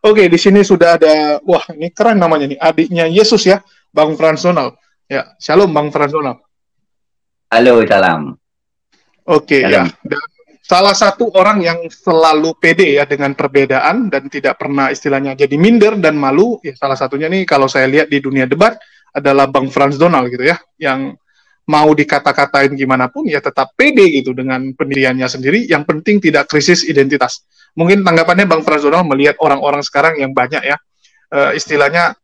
Oke, di sini sudah ada, wah ini keren namanya nih, adiknya Yesus ya, Bang Frans Donald. Ya, shalom Bang Frans Donald. Halo, salam. Oke ya, Salam. dan salah satu orang yang selalu pede ya dengan perbedaan dan tidak pernah istilahnya jadi minder dan malu, ya salah satunya nih kalau saya lihat di dunia debat adalah Bang Frans Donald gitu ya, yang mau dikata-katain gimana pun ya tetap pede gitu dengan pendiriannya sendiri, yang penting tidak krisis identitas. Mungkin tanggapannya Bang Frans Donald melihat orang-orang sekarang yang banyak ya, istilahnya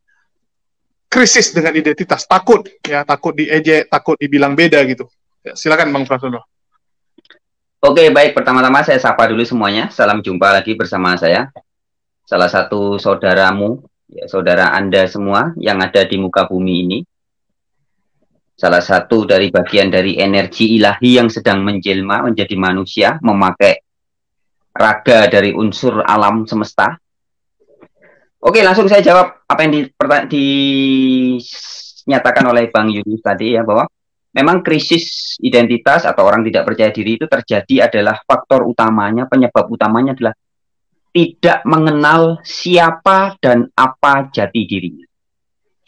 krisis dengan identitas, takut ya, takut diejek, takut dibilang beda gitu. Ya, silakan Bang Frans Donald. Oke, baik. Pertama-tama saya sapa dulu semuanya. Salam jumpa lagi bersama saya. Salah satu saudaramu, ya, saudara Anda semua yang ada di muka bumi ini. Salah satu dari bagian dari energi ilahi yang sedang menjelma menjadi manusia, memakai raga dari unsur alam semesta. Oke, langsung saya jawab apa yang dinyatakan oleh Bang Yunus tadi ya, bahwa memang krisis identitas atau orang tidak percaya diri itu terjadi adalah faktor utamanya, penyebab utamanya adalah tidak mengenal siapa dan apa jati dirinya.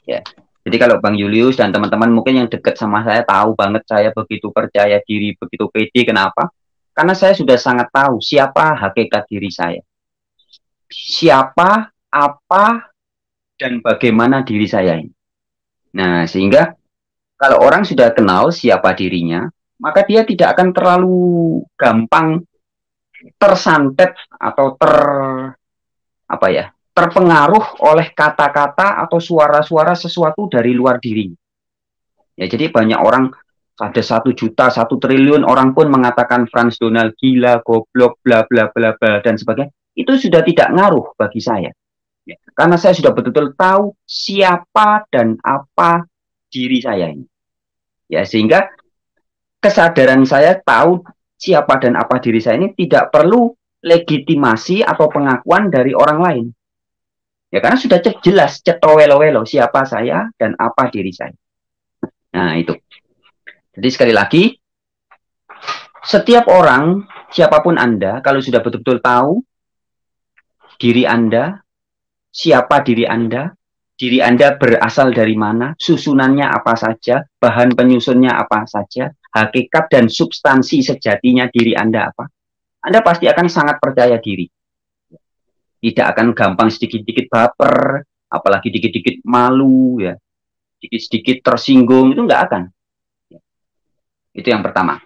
Ya. Jadi kalau Bang Julius dan teman-teman mungkin yang dekat sama saya tahu banget saya begitu percaya diri, begitu pede. Kenapa? Karena saya sudah sangat tahu siapa hakikat diri saya. Siapa, apa, dan bagaimana diri saya ini. Nah, sehingga kalau orang sudah kenal siapa dirinya, maka dia tidak akan terlalu gampang tersantet atau terpengaruh oleh kata-kata atau suara-suara sesuatu dari luar dirinya. Ya, jadi banyak orang, ada 1 juta, 1 triliun orang pun mengatakan Frans Donald gila, goblok, bla bla bla bla dan sebagainya. Itu sudah tidak ngaruh bagi saya. Ya, karena saya sudah betul-betul tahu siapa dan apa diri saya ini. Ya, sehingga kesadaran saya tahu siapa dan apa diri saya ini tidak perlu legitimasi atau pengakuan dari orang lain. Ya, karena sudah jelas cetowelo-welo siapa saya dan apa diri saya. Nah, itu. Jadi sekali lagi, setiap orang, siapapun Anda, kalau sudah betul-betul tahu diri Anda, siapa diri Anda berasal dari mana, susunannya apa saja, bahan penyusunnya apa saja, hakikat dan substansi sejatinya diri Anda apa, Anda pasti akan sangat percaya diri. Tidak akan gampang sedikit-sedikit baper, apalagi dikit-dikit malu, ya, sedikit-sedikit tersinggung, itu nggak akan. Itu yang pertama.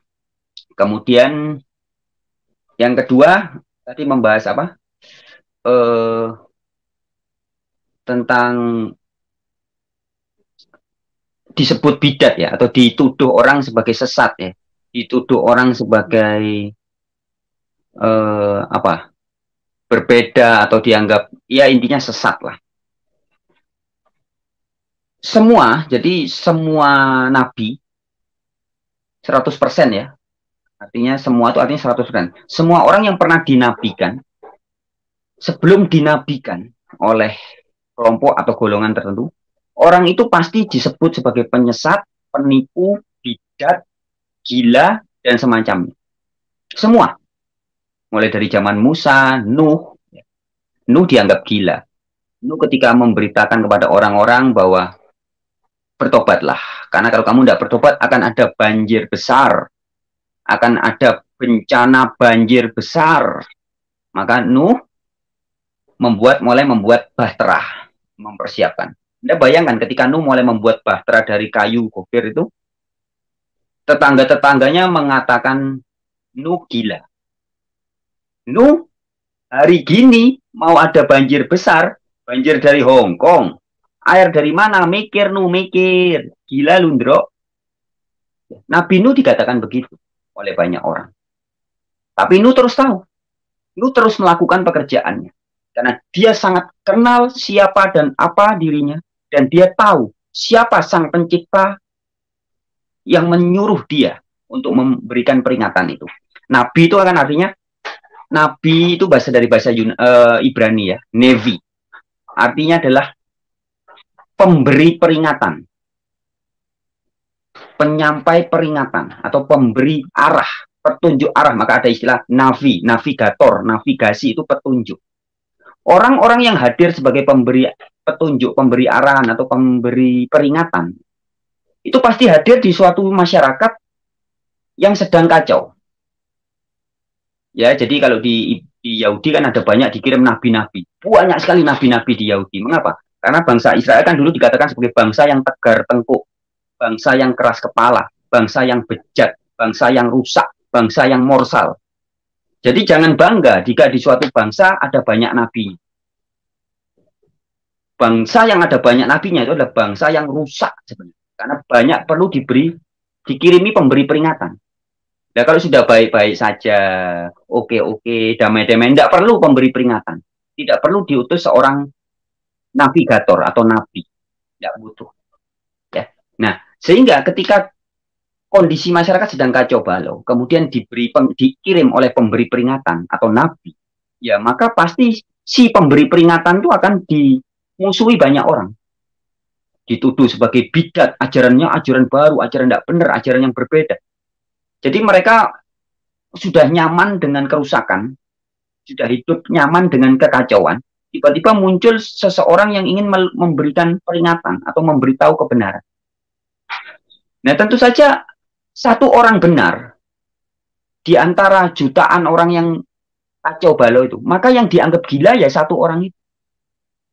Kemudian yang kedua, tadi membahas apa? Tentang disebut bidat ya, atau dituduh orang sebagai sesat ya, dituduh orang sebagai berbeda atau dianggap ya intinya sesat lah. Jadi semua nabi 100% ya. Artinya semua itu artinya 100%. Semua orang yang pernah dinabikan, sebelum dinabikan oleh kelompok atau golongan tertentu, orang itu pasti disebut sebagai penyesat, penipu, bidat, gila, dan semacamnya. Semua. Mulai dari zaman Musa, Nuh. Nuh dianggap gila. Nuh ketika memberitakan kepada orang-orang bahwa bertobatlah. Karena kalau kamu tidak bertobat akan ada banjir besar. Akan ada bencana banjir besar. Maka Nuh mulai membuat bahtera. Mempersiapkan. Anda bayangkan ketika Nuh mulai membuat bahtera dari kayu gofir itu, tetangga-tetangganya mengatakan Nuh gila. Nuh, hari gini mau ada banjir besar, banjir dari Hong Kong. Air dari mana? Mikir Nuh, mikir. Gila lu, Ndro. Nabi Nuh dikatakan begitu oleh banyak orang. Tapi Nuh terus tahu. Nuh terus melakukan pekerjaannya. Karena dia sangat kenal siapa dan apa dirinya. Dan dia tahu siapa sang pencipta yang menyuruh dia untuk memberikan peringatan itu. Nabi itu kan artinya, Nabi itu dari bahasa Ibrani ya, Nevi. Artinya adalah pemberi peringatan, penyampai peringatan, atau pemberi arah, petunjuk arah. Maka ada istilah navi, navigator, navigasi itu petunjuk. Orang-orang yang hadir sebagai pemberi petunjuk, pemberi arahan atau pemberi peringatan, itu pasti hadir di suatu masyarakat yang sedang kacau. Ya, jadi kalau di Yahudi kan ada banyak dikirim nabi-nabi. Banyak sekali nabi-nabi di Yahudi. Mengapa? Karena bangsa Israel kan dulu dikatakan sebagai bangsa yang tegar tengkuk, bangsa yang keras kepala, bangsa yang bejat, bangsa yang rusak, bangsa yang morsal. Jadi jangan bangga jika di suatu bangsa ada banyak nabi. Bangsa yang ada banyak nabinya itu adalah bangsa yang rusak sebenarnya. Karena banyak perlu dikirimi pemberi peringatan. Nah, kalau sudah baik-baik saja, oke-oke, damai-damai, tidak perlu pemberi peringatan. Tidak perlu diutus seorang navigator atau nabi. Tidak butuh. Ya. Nah, sehingga ketika kondisi masyarakat sedang kacau balau, kemudian dikirim oleh pemberi peringatan atau nabi, ya maka pasti si pemberi peringatan itu akan dimusuhi banyak orang. Dituduh sebagai bidat, ajarannya ajaran baru, ajaran tidak benar, ajaran yang berbeda. Jadi mereka sudah nyaman dengan kerusakan, sudah hidup nyaman dengan kekacauan, tiba-tiba muncul seseorang yang ingin memberikan peringatan atau memberitahu kebenaran. Nah, tentu saja satu orang benar di antara jutaan orang yang kacau balau itu, maka yang dianggap gila ya satu orang itu.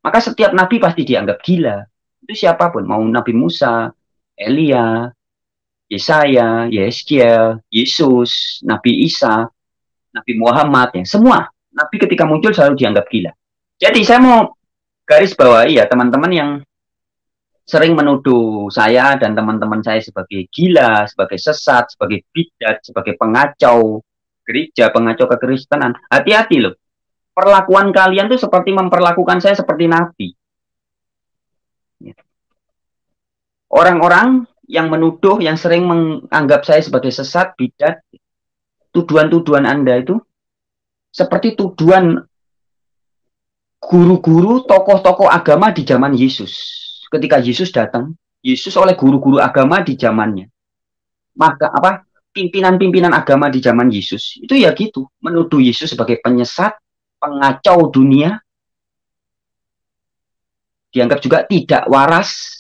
Maka setiap nabi pasti dianggap gila. Itu siapapun, mau Nabi Musa, Elia, Yesaya, Yeskiel, Yesus, Nabi Isa, Nabi Muhammad, ya semua nabi ketika muncul selalu dianggap gila. Jadi saya mau garis bawahi ya teman-teman yang sering menuduh saya dan teman-teman saya sebagai gila, sebagai sesat, sebagai bidat, sebagai pengacau gereja, pengacau kekristenan. Hati-hati loh. Perlakuan kalian tuh seperti memperlakukan saya seperti nabi. Orang-orang yang menuduh, yang sering menganggap saya sebagai sesat, bidat, tuduhan-tuduhan Anda itu seperti tuduhan guru-guru, tokoh-tokoh agama di zaman Yesus. Ketika Yesus datang, Yesus oleh guru-guru agama di zamannya. Maka apa? Pimpinan-pimpinan agama di zaman Yesus itu ya gitu, menuduh Yesus sebagai penyesat, pengacau dunia, dianggap juga tidak waras.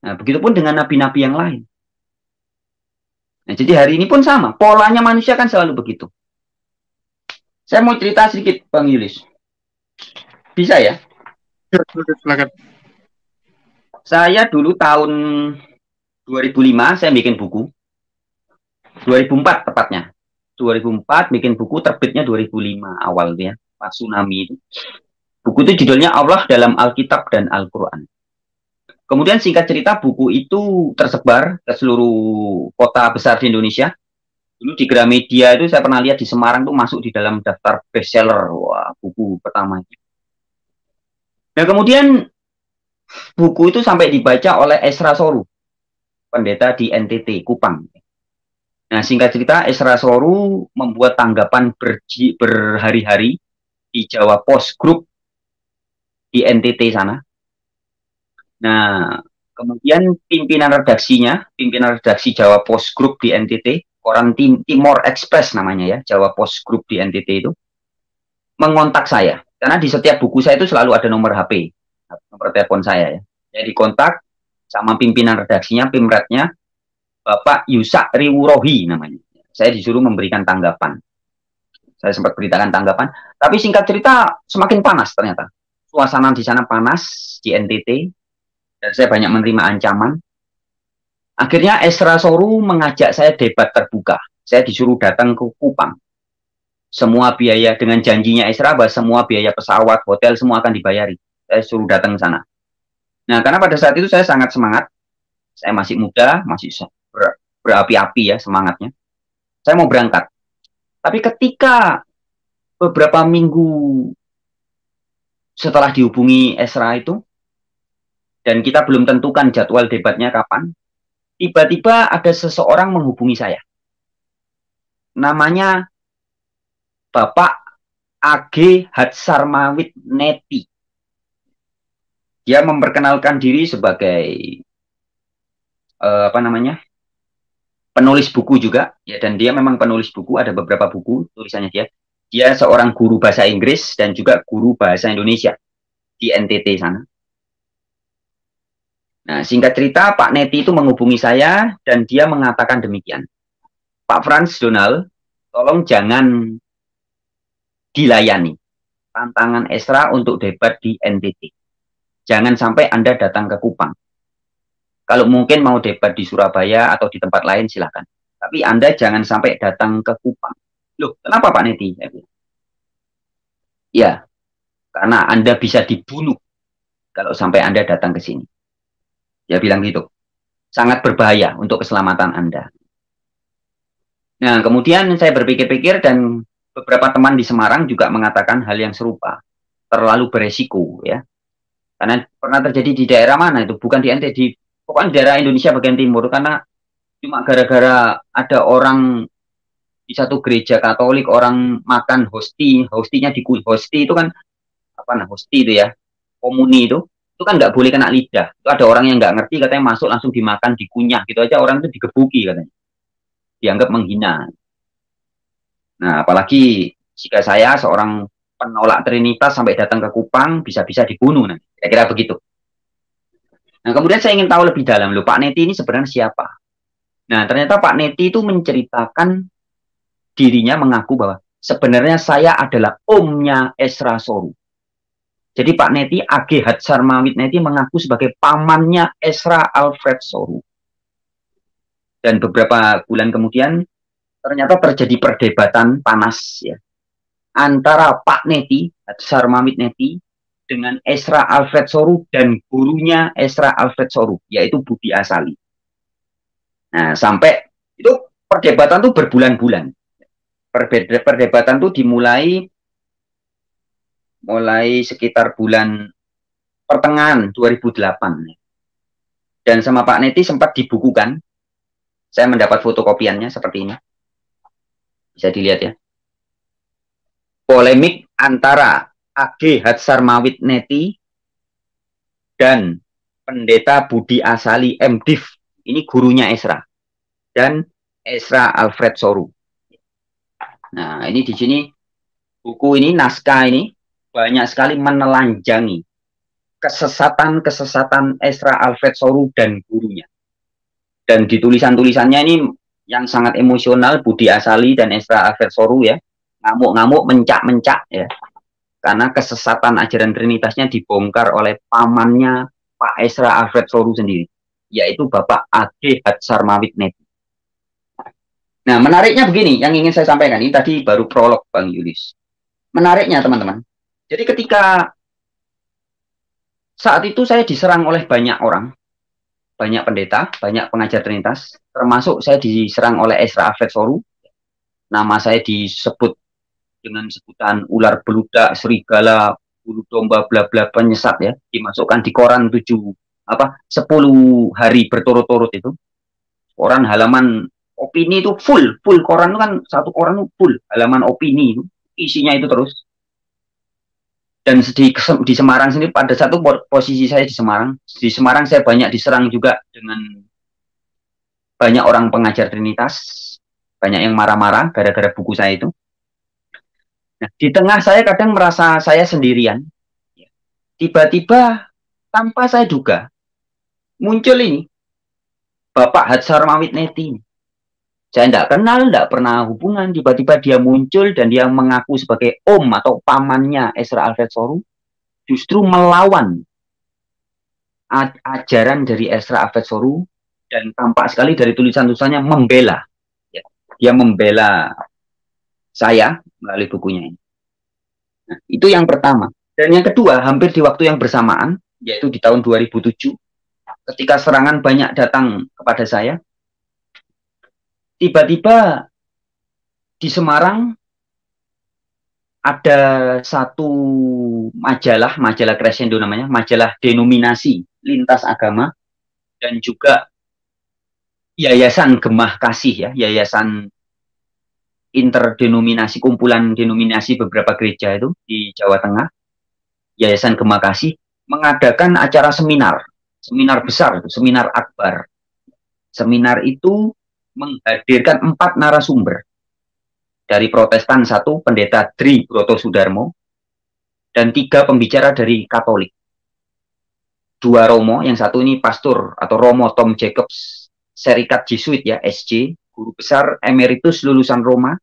Nah, begitupun dengan nabi-nabi yang lain. Nah, jadi hari ini pun sama. Polanya manusia kan selalu begitu. Saya mau cerita sedikit, Bang Yulis. Bisa ya? Silakan. Saya dulu tahun 2005, saya bikin buku. 2004 tepatnya. 2004 bikin buku, terbitnya 2005 awal ya, pas tsunami itu. Buku itu judulnya Allah dalam Alkitab dan Al-Quran. Kemudian singkat cerita buku itu tersebar ke seluruh kota besar di Indonesia. Dulu di Gramedia itu saya pernah lihat di Semarang tuh masuk di dalam daftar bestseller. Wah, buku pertama. Nah, kemudian buku itu sampai dibaca oleh Esra Soru, pendeta di NTT, Kupang. Nah, singkat cerita Esra Soru membuat tanggapan berhari-hari di Jawa Post Group di NTT sana. Nah, kemudian pimpinan redaksi Jawa Post Group di NTT, koran Timor Express namanya ya, Jawa Post Group di NTT itu, mengontak saya. Karena di setiap buku saya itu selalu ada nomor HP, nomor telepon saya ya. Saya dikontak sama pimpinan redaksinya, pimretnya, Bapak Yusak Riwurohi namanya. Saya disuruh memberikan tanggapan. Saya sempat beritakan tanggapan, tapi singkat cerita semakin panas ternyata. Suasana di sana panas di NTT, dan saya banyak menerima ancaman. Akhirnya Esra Soru mengajak saya debat terbuka. Saya disuruh datang ke Kupang. Semua biaya, dengan janjinya Esra bahwa semua biaya pesawat, hotel, semua akan dibayari. Saya suruh datang ke sana. Nah, karena pada saat itu saya sangat semangat. Saya masih muda, masih berapi-api ya semangatnya. Saya mau berangkat. Tapi ketika beberapa minggu setelah dihubungi Esra itu, dan kita belum tentukan jadwal debatnya kapan, tiba-tiba ada seseorang menghubungi saya. Namanya Bapak A.G. Hatsarmawit Neti. Dia memperkenalkan diri sebagai penulis buku juga, ya, dan dia memang penulis buku, ada beberapa buku tulisannya dia. Dia seorang guru bahasa Inggris dan juga guru bahasa Indonesia di NTT sana. Nah, singkat cerita, Pak Neti itu menghubungi saya dan dia mengatakan demikian. Pak Frans Donald, tolong jangan dilayani tantangan Esra untuk debat di NTT. Jangan sampai Anda datang ke Kupang. Kalau mungkin mau debat di Surabaya atau di tempat lain, silakan. Tapi Anda jangan sampai datang ke Kupang. Loh, kenapa Pak Neti? Ya, karena Anda bisa dibunuh kalau sampai Anda datang ke sini. Dia bilang gitu. Sangat berbahaya untuk keselamatan Anda. Nah, kemudian saya berpikir-pikir dan beberapa teman di Semarang juga mengatakan hal yang serupa. Terlalu beresiko, ya. Karena pernah terjadi di daerah mana itu? Bukan di NTT, pokoknya di daerah Indonesia bagian timur. Karena cuma gara-gara ada orang di satu gereja Katolik, orang makan hostinya di hosti itu kan, apa nah, hosti itu ya, komuni itu kan nggak boleh kena lidah. Itu ada orang yang nggak ngerti katanya masuk langsung dimakan, dikunyah gitu aja, orang itu digebuki katanya, dianggap menghina. Nah, apalagi jika saya seorang penolak Trinitas sampai datang ke Kupang, bisa-bisa dibunuh nanti. Kira-kira begitu. Nah, kemudian saya ingin tahu lebih dalam, loh, Pak Neti ini sebenarnya siapa? Nah, ternyata Pak Neti itu menceritakan dirinya, mengaku bahwa sebenarnya saya adalah omnya Esra Soru. Jadi Pak Neti, A.G. Hatsarmawit Neti mengaku sebagai pamannya Esra Alfred Soru. Dan beberapa bulan kemudian ternyata terjadi perdebatan panas ya antara Pak Neti, Hatsarmawit Neti, dengan Esra Alfred Soru dan gurunya Esra Alfred Soru, yaitu Budi Asali. Nah, sampai itu perdebatan itu berbulan-bulan. Perdebatan itu dimulai sekitar bulan pertengahan 2008. Dan sama Pak Neti sempat dibukukan. Saya mendapat fotokopiannya seperti ini. Bisa dilihat ya. Polemik antara A.G. Hatsarmawit Neti dan Pendeta Budi Asali MDiv. Ini gurunya Esra. Dan Esra Alfred Soru. Nah, ini di sini buku ini, naskah ini banyak sekali menelanjangi kesesatan Esra Alfred Soru dan gurunya. Dan di tulisan-tulisannya ini yang sangat emosional, Budi Asali dan Esra Alfred Soru ya, ngamuk-ngamuk, mencak-mencak ya. Karena kesesatan ajaran Trinitasnya dibongkar oleh pamannya Pak Esra Alfred Soru sendiri, yaitu Bapak A.G. Hatsarmawit Neti. Nah, menariknya begini, yang ingin saya sampaikan, ini tadi baru prolog Bang Yulis. Menariknya teman-teman, jadi ketika saat itu saya diserang oleh banyak orang, banyak pendeta, banyak pengajar Trinitas, termasuk saya diserang oleh Esra Alfred Soru. Nama saya disebut dengan sebutan ular beludak, serigala, bulu domba, bla bla, penyesat ya, dimasukkan di koran 10 hari berturut-turut itu. Koran halaman opini itu full koran itu kan, satu koran itu full halaman opini itu, isinya itu terus. Dan di Semarang sendiri pada satu posisi saya di Semarang saya banyak diserang juga dengan banyak orang pengajar Trinitas, banyak yang marah-marah gara-gara buku saya itu. Nah, di tengah saya kadang merasa saya sendirian. Tiba-tiba tanpa saya duga muncul ini Bapak Hatsarmawit Neti. Saya tidak kenal, tidak pernah hubungan. Tiba-tiba dia muncul dan dia mengaku sebagai om atau pamannya Esra Alfred Soru, justru melawan ajaran dari Esra Alfred Soru, dan tampak sekali dari tulisan-tulisannya membela. Ya, dia membela saya melalui bukunya ini. Nah, itu yang pertama. Dan yang kedua, hampir di waktu yang bersamaan, yaitu di tahun 2007, ketika serangan banyak datang kepada saya, tiba-tiba di Semarang ada satu majalah Crescendo namanya, majalah denominasi lintas agama, dan juga Yayasan Gemah Kasih ya, yayasan interdenominasi, kumpulan denominasi beberapa gereja itu di Jawa Tengah, Yayasan Gemah Kasih mengadakan acara seminar besar, seminar akbar. Seminar itu menghadirkan 4 narasumber dari Protestan 1 pendeta Dri Broto Sudarmo, dan 3 pembicara dari Katolik. 2 Romo, yang satu ini pastor atau Romo Tom Jacobs, Serikat Jesuit ya, SJ, guru besar emeritus lulusan Roma,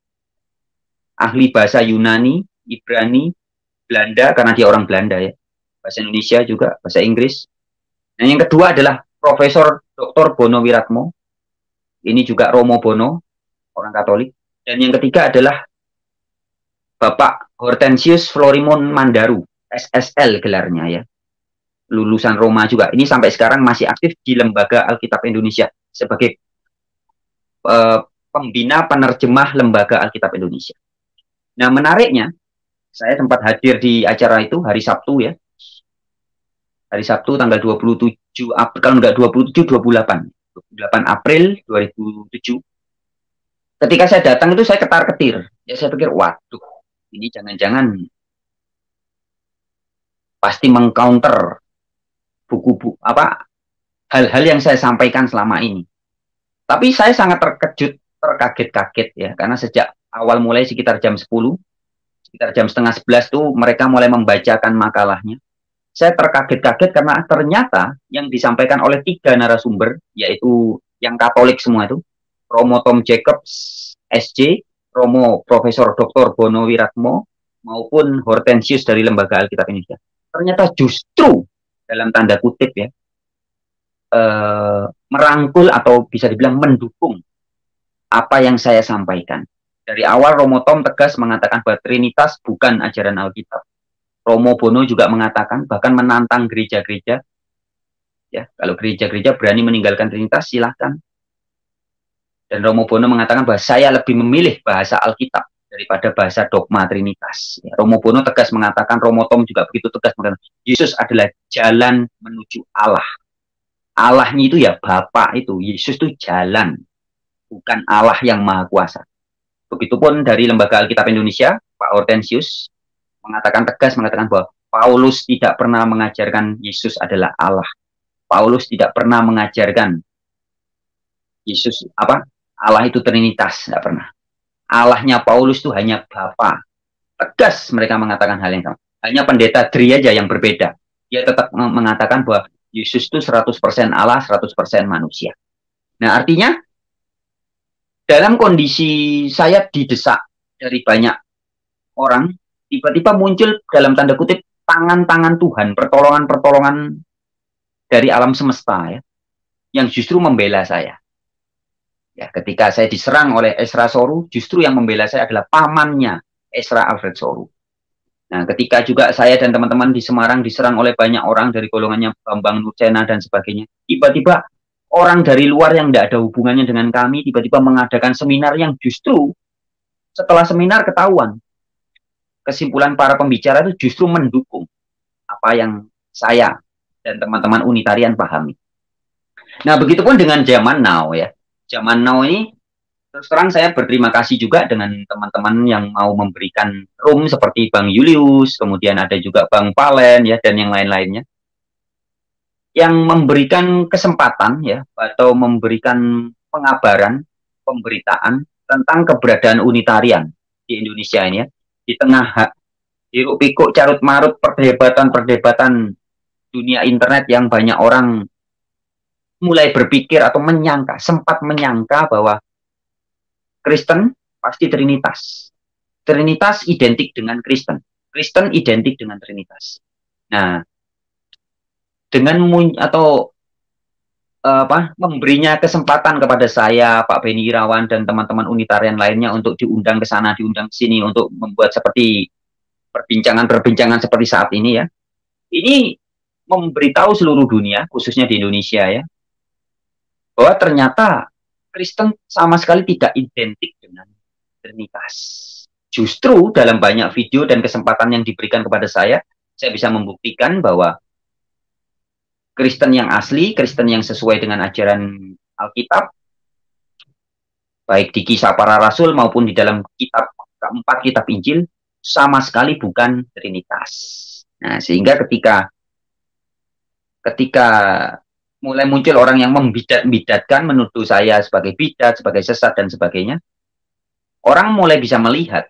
ahli bahasa Yunani, Ibrani, Belanda karena dia orang Belanda ya, bahasa Indonesia juga, bahasa Inggris. Nah, yang kedua adalah Profesor Dr. Bono Wiratmo, ini juga Romo Bono, orang Katolik. Dan yang ketiga adalah Bapak Hortensius Florimon Mandaru, SSL gelarnya ya, lulusan Roma juga. Ini sampai sekarang masih aktif di Lembaga Alkitab Indonesia sebagai pembina penerjemah Lembaga Alkitab Indonesia. Nah, menariknya, saya sempat hadir di acara itu hari Sabtu ya. Hari Sabtu tanggal 27 April, kalau enggak 27, 28 April 2007. Ketika saya datang itu saya ketar-ketir. Ya saya pikir, waduh, ini jangan-jangan pasti mengcounter buku-buku apa hal-hal yang saya sampaikan selama ini. Tapi saya sangat terkejut, terkaget-kaget ya, karena sejak awal mulai sekitar jam 10, sekitar jam setengah 11 tuh mereka mulai membacakan makalahnya. Saya terkaget-kaget karena ternyata yang disampaikan oleh 3 narasumber, yaitu yang Katolik semua itu, Romo Tom Jacobs, SJ, Romo Profesor Dr. Bono Wiratmo, maupun Hortensius dari Lembaga Alkitab Indonesia. Ternyata justru, dalam tanda kutip ya, merangkul atau bisa dibilang mendukung apa yang saya sampaikan. Dari awal Romo Tom tegas mengatakan bahwa Trinitas bukan ajaran Alkitab. Romo Bono juga mengatakan, bahkan menantang gereja-gereja, ya, kalau gereja-gereja berani meninggalkan Trinitas, silahkan. Dan Romo Bono mengatakan bahwa saya lebih memilih bahasa Alkitab daripada bahasa dogma Trinitas. Ya, Romo Bono tegas mengatakan, Romo Tom juga begitu tegas mengatakan, Yesus adalah jalan menuju Allah. Allahnya itu ya Bapa itu, Yesus itu jalan, bukan Allah yang Maha Kuasa. Begitupun dari Lembaga Alkitab Indonesia, Pak Hortensius mengatakan tegas, mengatakan bahwa Paulus tidak pernah mengajarkan Yesus adalah Allah. Paulus tidak pernah mengajarkan Yesus Allah itu Trinitas, tidak pernah. Allahnya Paulus itu hanya Bapa. Tegas mereka mengatakan hal yang sama. Hanya pendeta Dri aja yang berbeda. Dia tetap mengatakan bahwa Yesus itu 100% Allah, 100% manusia. Nah, artinya dalam kondisi saya didesak dari banyak orang, tiba-tiba muncul dalam tanda kutip tangan-tangan Tuhan, pertolongan-pertolongan dari alam semesta ya, yang justru membela saya. Ya, ketika saya diserang oleh Ezra Soru, justru yang membela saya adalah pamannya Ezra Alfred Soru. Nah, ketika juga saya dan teman-teman di Semarang diserang oleh banyak orang dari golongannya Bambang Nucena dan sebagainya, tiba-tiba orang dari luar yang tidak ada hubungannya dengan kami, tiba-tiba mengadakan seminar yang justru setelah seminar ketahuan, kesimpulan para pembicara itu justru mendukung apa yang saya dan teman-teman Unitarian pahami. Nah, begitupun dengan zaman now ya. Zaman now ini, terus terang saya berterima kasih juga dengan teman-teman yang mau memberikan room seperti Bang Julius, kemudian ada juga Bang Palen ya, dan yang lain-lainnya. Yang memberikan kesempatan ya, atau memberikan pengabaran, pemberitaan tentang keberadaan Unitarian di Indonesia ini ya. Di tengah hiruk pikuk carut marut perdebatan dunia internet yang banyak orang mulai berpikir atau menyangka, sempat menyangka bahwa Kristen pasti Trinitas. Trinitas identik dengan Kristen. Kristen identik dengan Trinitas. Nah, dengan memberinya kesempatan kepada saya, Pak Beni Irawan dan teman-teman Unitarian lainnya untuk diundang ke sana, diundang ke sini untuk membuat seperti perbincangan seperti saat ini ya. Ini memberitahu seluruh dunia, khususnya di Indonesia ya, bahwa ternyata Kristen sama sekali tidak identik dengan Trinitas. Justru dalam banyak video dan kesempatan yang diberikan kepada saya bisa membuktikan bahwa Kristen yang asli, Kristen yang sesuai dengan ajaran Alkitab, baik di Kisah Para Rasul maupun di dalam kitab keempat kitab Injil, sama sekali bukan Trinitas. Nah, sehingga ketika mulai muncul orang yang membidat-bidatkan, menuduh saya sebagai bidat, sebagai sesat dan sebagainya, orang mulai bisa melihat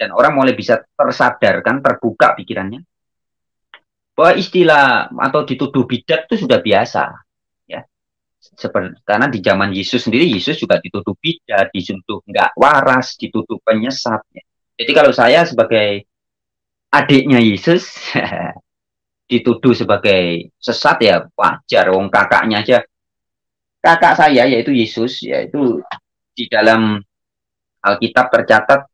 dan orang mulai bisa tersadarkan, terbuka pikirannya bahwa istilah atau dituduh bidat itu sudah biasa, ya. Seperti karena di zaman Yesus sendiri, Yesus juga dituduh bidat, dituduh nggak waras, dituduh penyesat. Ya. Jadi kalau saya sebagai adiknya Yesus dituduh sebagai sesat ya wajar, wong kakaknya aja, kakak saya yaitu Yesus, yaitu di dalam Alkitab tercatat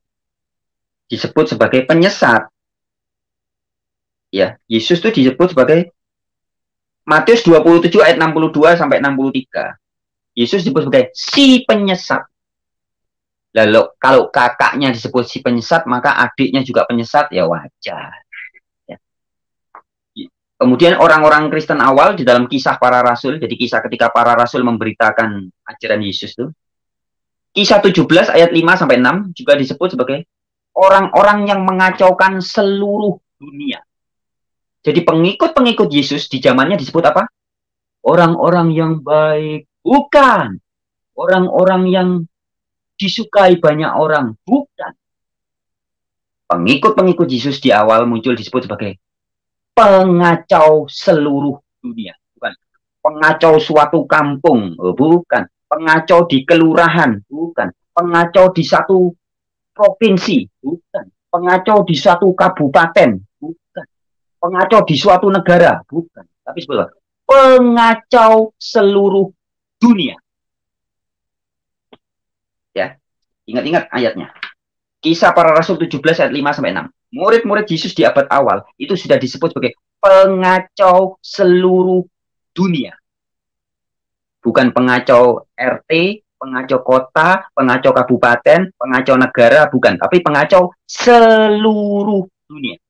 disebut sebagai penyesat. Ya, Yesus itu disebut sebagai Matius 27 ayat 62 sampai 63. Yesus disebut sebagai si penyesat. Lalu kalau kakaknya disebut si penyesat, maka adiknya juga penyesat, ya wajar. Ya. Kemudian orang-orang Kristen awal di dalam kisah para rasul, jadi kisah ketika para rasul memberitakan ajaran Yesus itu, kisah 17 ayat 5 sampai 6 juga disebut sebagai orang-orang yang mengacaukan seluruh dunia. Jadi pengikut-pengikut Yesus di zamannya disebut apa? Orang-orang yang baik. Bukan. Orang-orang yang disukai banyak orang. Bukan. Pengikut-pengikut Yesus di awal muncul disebut sebagai pengacau seluruh dunia. Bukan. Pengacau suatu kampung. Bukan. Pengacau di kelurahan. Bukan. Pengacau di satu provinsi. Bukan. Pengacau di satu kabupaten. Bukan. Pengacau di suatu negara, bukan. Tapi sebelah pengacau seluruh dunia. Ya, ingat-ingat ayatnya. Kisah para Rasul 17 ayat 5 sampai 6. Murid-murid Yesus di abad awal itu sudah disebut sebagai pengacau seluruh dunia. Bukan pengacau RT, pengacau kota, pengacau kabupaten, pengacau negara, bukan. Tapi pengacau seluruh dunia.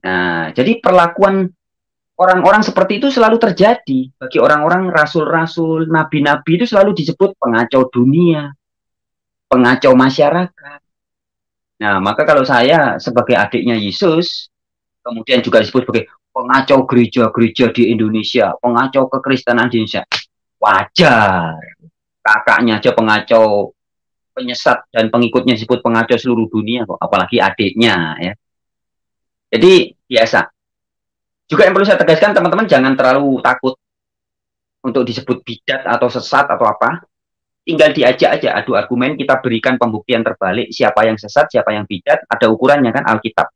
Nah, jadi perlakuan orang-orang seperti itu selalu terjadi. Bagi orang-orang rasul-rasul, nabi-nabi itu selalu disebut pengacau dunia, pengacau masyarakat. Nah, maka kalau saya sebagai adiknya Yesus, kemudian juga disebut sebagai pengacau gereja-gereja di Indonesia, pengacau kekristenan di Indonesia, wajar. Kakaknya aja pengacau penyesat dan pengikutnya disebut pengacau seluruh dunia, apalagi adiknya, ya. Jadi biasa. Juga yang perlu saya tegaskan, teman-teman jangan terlalu takut untuk disebut bidat atau sesat atau apa. Tinggal diajak aja adu argumen, kita berikan pembuktian terbalik siapa yang sesat, siapa yang bidat. Ada ukurannya kan, Alkitab.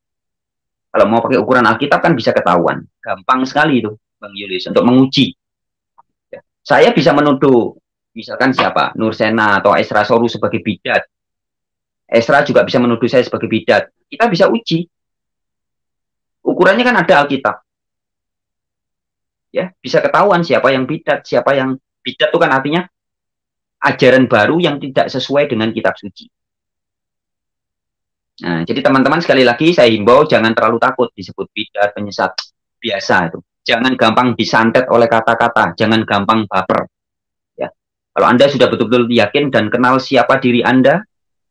Kalau mau pakai ukuran Alkitab kan bisa ketahuan. Gampang sekali itu, Bang Yulius, untuk menguji. Ya. Saya bisa menuduh, misalkan siapa, Nursena atau Esra Soru sebagai bidat. Esra juga bisa menuduh saya sebagai bidat. Kita bisa uji. Ukurannya kan ada Alkitab. Ya, bisa ketahuan siapa yang bidat, siapa yang bidat itu kan artinya ajaran baru yang tidak sesuai dengan kitab suci. Nah, jadi teman-teman sekali lagi saya himbau jangan terlalu takut disebut bidat, penyesat. Biasa itu. Jangan gampang disantet oleh kata-kata, jangan gampang baper. Ya. Kalau Anda sudah betul-betul yakin dan kenal siapa diri Anda,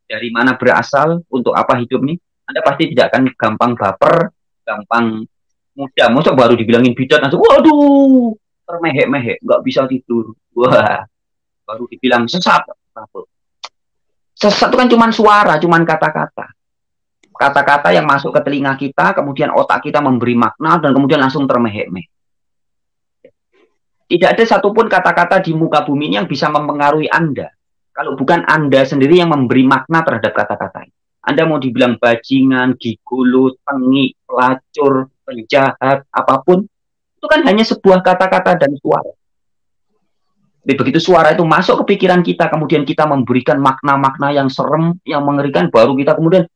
dari mana berasal, untuk apa hidup nih, Anda pasti tidak akan gampang baper, gampang mudah. Masa baru dibilangin bidat langsung waduh termehek-mehek, nggak bisa tidur. Wah, baru dibilang sesat. Sesat itu kan cuma suara, cuma kata-kata. Kata-kata yang masuk ke telinga kita, kemudian otak kita memberi makna dan kemudian langsung termehek-mehek. Tidak ada satupun kata-kata di muka bumi ini yang bisa mempengaruhi Anda kalau bukan Anda sendiri yang memberi makna terhadap kata-kata itu. Anda mau dibilang bajingan, gigolo, tengik, pelacur, penjahat, apapun, itu kan hanya sebuah kata-kata dan suara. Jadi begitu suara itu masuk ke pikiran kita, kemudian kita memberikan makna-makna yang serem, yang mengerikan, baru kita kemudian,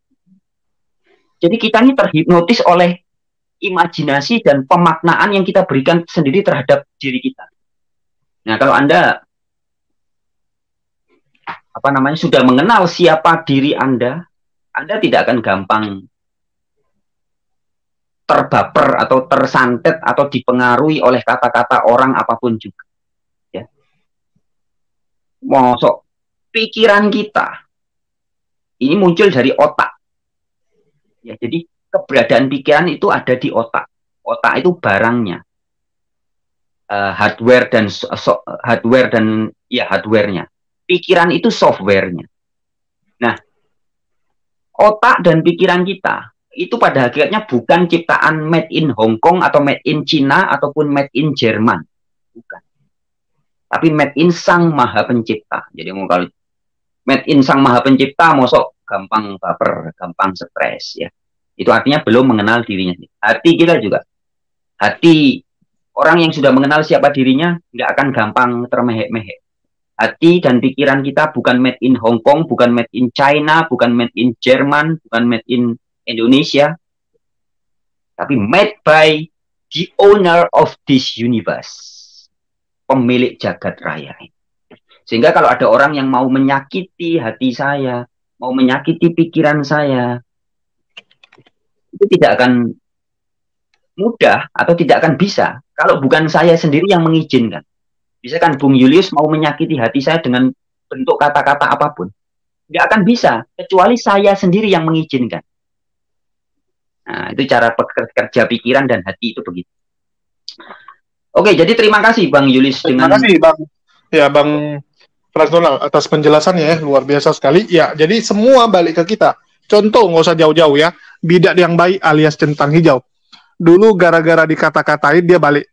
jadi kita ini terhipnotis oleh imajinasi dan pemaknaan yang kita berikan sendiri terhadap diri kita. Nah, kalau Anda sudah mengenal siapa diri Anda tidak akan gampang terbaper atau tersantet atau dipengaruhi oleh kata-kata orang apapun juga. Ya. Mosok pikiran kita ini muncul dari otak. Ya, jadi keberadaan pikiran itu ada di otak. Otak itu barangnya, hardware dan hardware-nya. Pikiran itu software-nya. otak dan pikiran kita itu pada hakikatnya bukan ciptaan made in Hong Kong atau made in China ataupun made in Jerman, bukan. Tapi made in Sang Maha Pencipta. Jadi kalau made in Sang Maha Pencipta, mosok gampang baper, gampang stres ya. Itu artinya belum mengenal dirinya. Hati kita juga. Hati orang yang sudah mengenal siapa dirinya nggak akan gampang termehek-mehek. Hati dan pikiran kita bukan made in Hong Kong, bukan made in China, bukan made in Jerman, bukan made in Indonesia, tapi made by the owner of this universe, pemilik jagat raya. Sehingga kalau ada orang yang mau menyakiti hati saya, mau menyakiti pikiran saya, itu tidak akan mudah atau tidak akan bisa kalau bukan saya sendiri yang mengizinkan. Misalkan Bung Julius mau menyakiti hati saya dengan bentuk kata-kata apapun, nggak akan bisa kecuali saya sendiri yang mengizinkan. Nah, itu cara kerja pikiran dan hati itu begitu. Oke, jadi terima kasih Bang Julius. Terima kasih Bang. Ya, Bang Frans Donald atas penjelasannya ya, luar biasa sekali. Ya, jadi semua balik ke kita. Contoh, nggak usah jauh-jauh ya. Bidak yang baik alias centang hijau. Dulu gara-gara dikata-katain dia balik.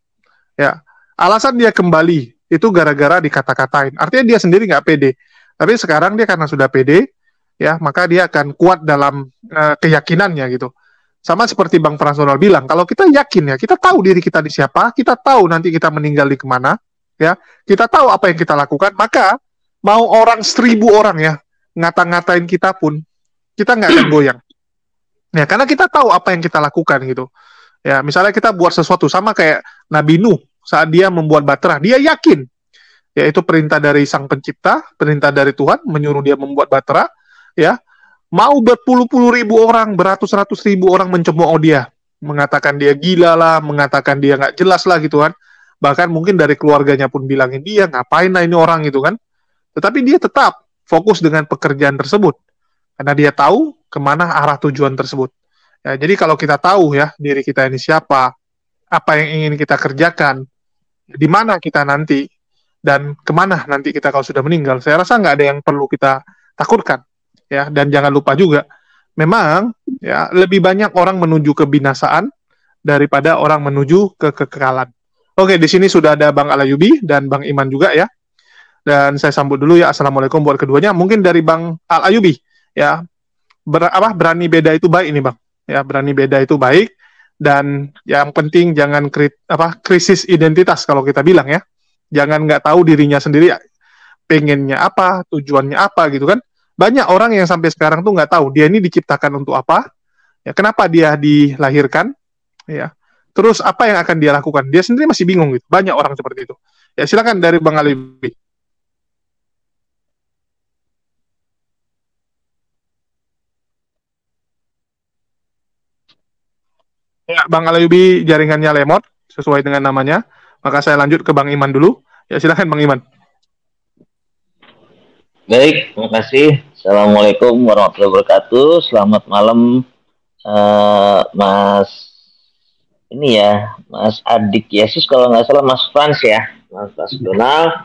Ya, alasan dia kembali itu gara-gara dikata-katain. Artinya dia sendiri nggak pede. Tapi sekarang dia karena sudah pede, ya maka dia akan kuat dalam keyakinannya gitu. Sama seperti Bang Frans Donald bilang, kalau kita yakin ya, kita tahu diri kita di siapa, kita tahu nanti kita meninggal di kemana, ya, kita tahu apa yang kita lakukan, maka mau orang 1000 orang ya ngata-ngatain kita pun, kita nggak akan goyang. Ya, karena kita tahu apa yang kita lakukan gitu. Ya, misalnya kita buat sesuatu sama kayak Nabi Nuh saat dia membuat Bahtera, dia yakin yaitu perintah dari Sang Pencipta, perintah dari Tuhan menyuruh dia membuat Bahtera, ya. Mau berpuluh-puluh ribu orang, beratus-ratus ribu orang mencemooh dia, mengatakan dia gila lah, mengatakan dia nggak jelas lah gitu kan. Bahkan mungkin dari keluarganya pun bilangin dia ngapain lah ini orang gitu kan. Tetapi dia tetap fokus dengan pekerjaan tersebut karena dia tahu kemana arah tujuan tersebut. Ya, jadi kalau kita tahu ya diri kita ini siapa, apa yang ingin kita kerjakan, di mana kita nanti, dan kemana nanti kita kalau sudah meninggal, saya rasa nggak ada yang perlu kita takutkan. Ya, dan jangan lupa juga, memang ya lebih banyak orang menuju kebinasaan daripada orang menuju ke kekekalan. Oke, di sini sudah ada Bang Alayubi dan Bang Iman juga ya. Dan saya sambut dulu ya, assalamualaikum buat keduanya. Mungkin dari Bang Alayubi ya, berani beda itu baik ini Bang. Ya, berani beda itu baik. Dan yang penting jangan krisis identitas kalau kita bilang ya. Jangan nggak tahu dirinya sendiri, pengennya apa, tujuannya apa gitu kan. Banyak orang yang sampai sekarang tuh nggak tahu dia ini diciptakan untuk apa, ya kenapa dia dilahirkan, ya terus apa yang akan dia lakukan. Dia sendiri masih bingung gitu. Banyak orang seperti itu. Ya silakan dari Bang Alayubi. Ya, Bang Alayubi jaringannya lemot sesuai dengan namanya. Maka saya lanjut ke Bang Iman dulu. Ya silakan Bang Iman. Baik, terima kasih. Assalamualaikum warahmatullahi wabarakatuh. Selamat malam, Mas. Ini ya, Mas Adik Yesus kalau nggak salah, Mas Frans ya, Mas Donald.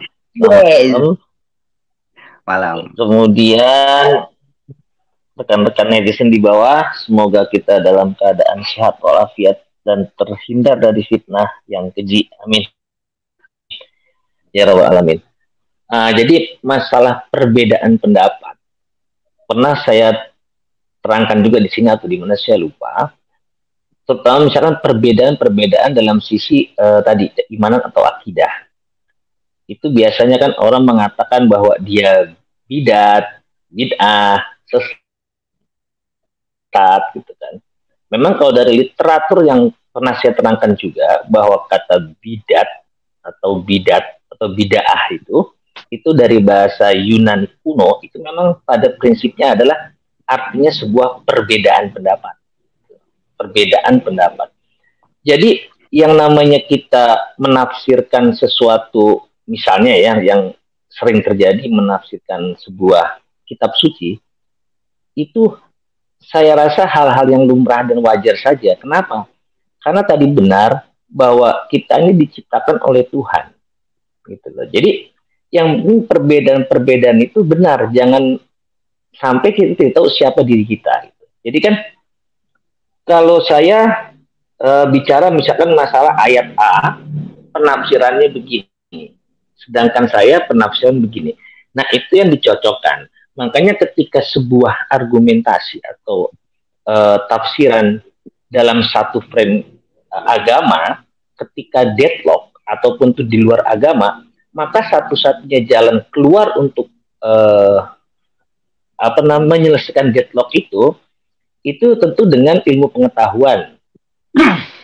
Malam. Kemudian rekan-rekan netizen di bawah, semoga kita dalam keadaan sehat walafiat dan terhindar dari fitnah yang keji. Amin. Ya Rabbal Alamin. Jadi masalah perbedaan pendapat pernah saya terangkan juga di sini atau di mana saya lupa. Terutama misalkan perbedaan dalam sisi tadi keimanan atau akidah. Itu biasanya kan orang mengatakan bahwa dia bid'ah, sesat gitu kan. Memang kalau dari literatur yang pernah saya terangkan juga bahwa kata bidat atau bid'ah itu dari bahasa Yunani kuno, itu memang pada prinsipnya adalah artinya sebuah perbedaan pendapat. Jadi yang namanya kita menafsirkan sesuatu, misalnya ya, yang sering terjadi menafsirkan sebuah kitab suci, itu saya rasa hal-hal yang lumrah dan wajar saja. Kenapa? Karena tadi benar bahwa kita ini diciptakan oleh Tuhan. Gitu loh. Jadi yang perbedaan itu benar, jangan sampai kita tidak tahu siapa diri kita. Jadi kan kalau saya bicara misalkan masalah ayat A, penafsirannya begini, sedangkan saya penafsiran begini. Nah, itu yang dicocokkan. Makanya ketika sebuah argumentasi atau tafsiran dalam satu frame agama, ketika deadlock ataupun itu di luar agama, maka satu-satunya jalan keluar untuk menyelesaikan deadlock itu tentu dengan ilmu pengetahuan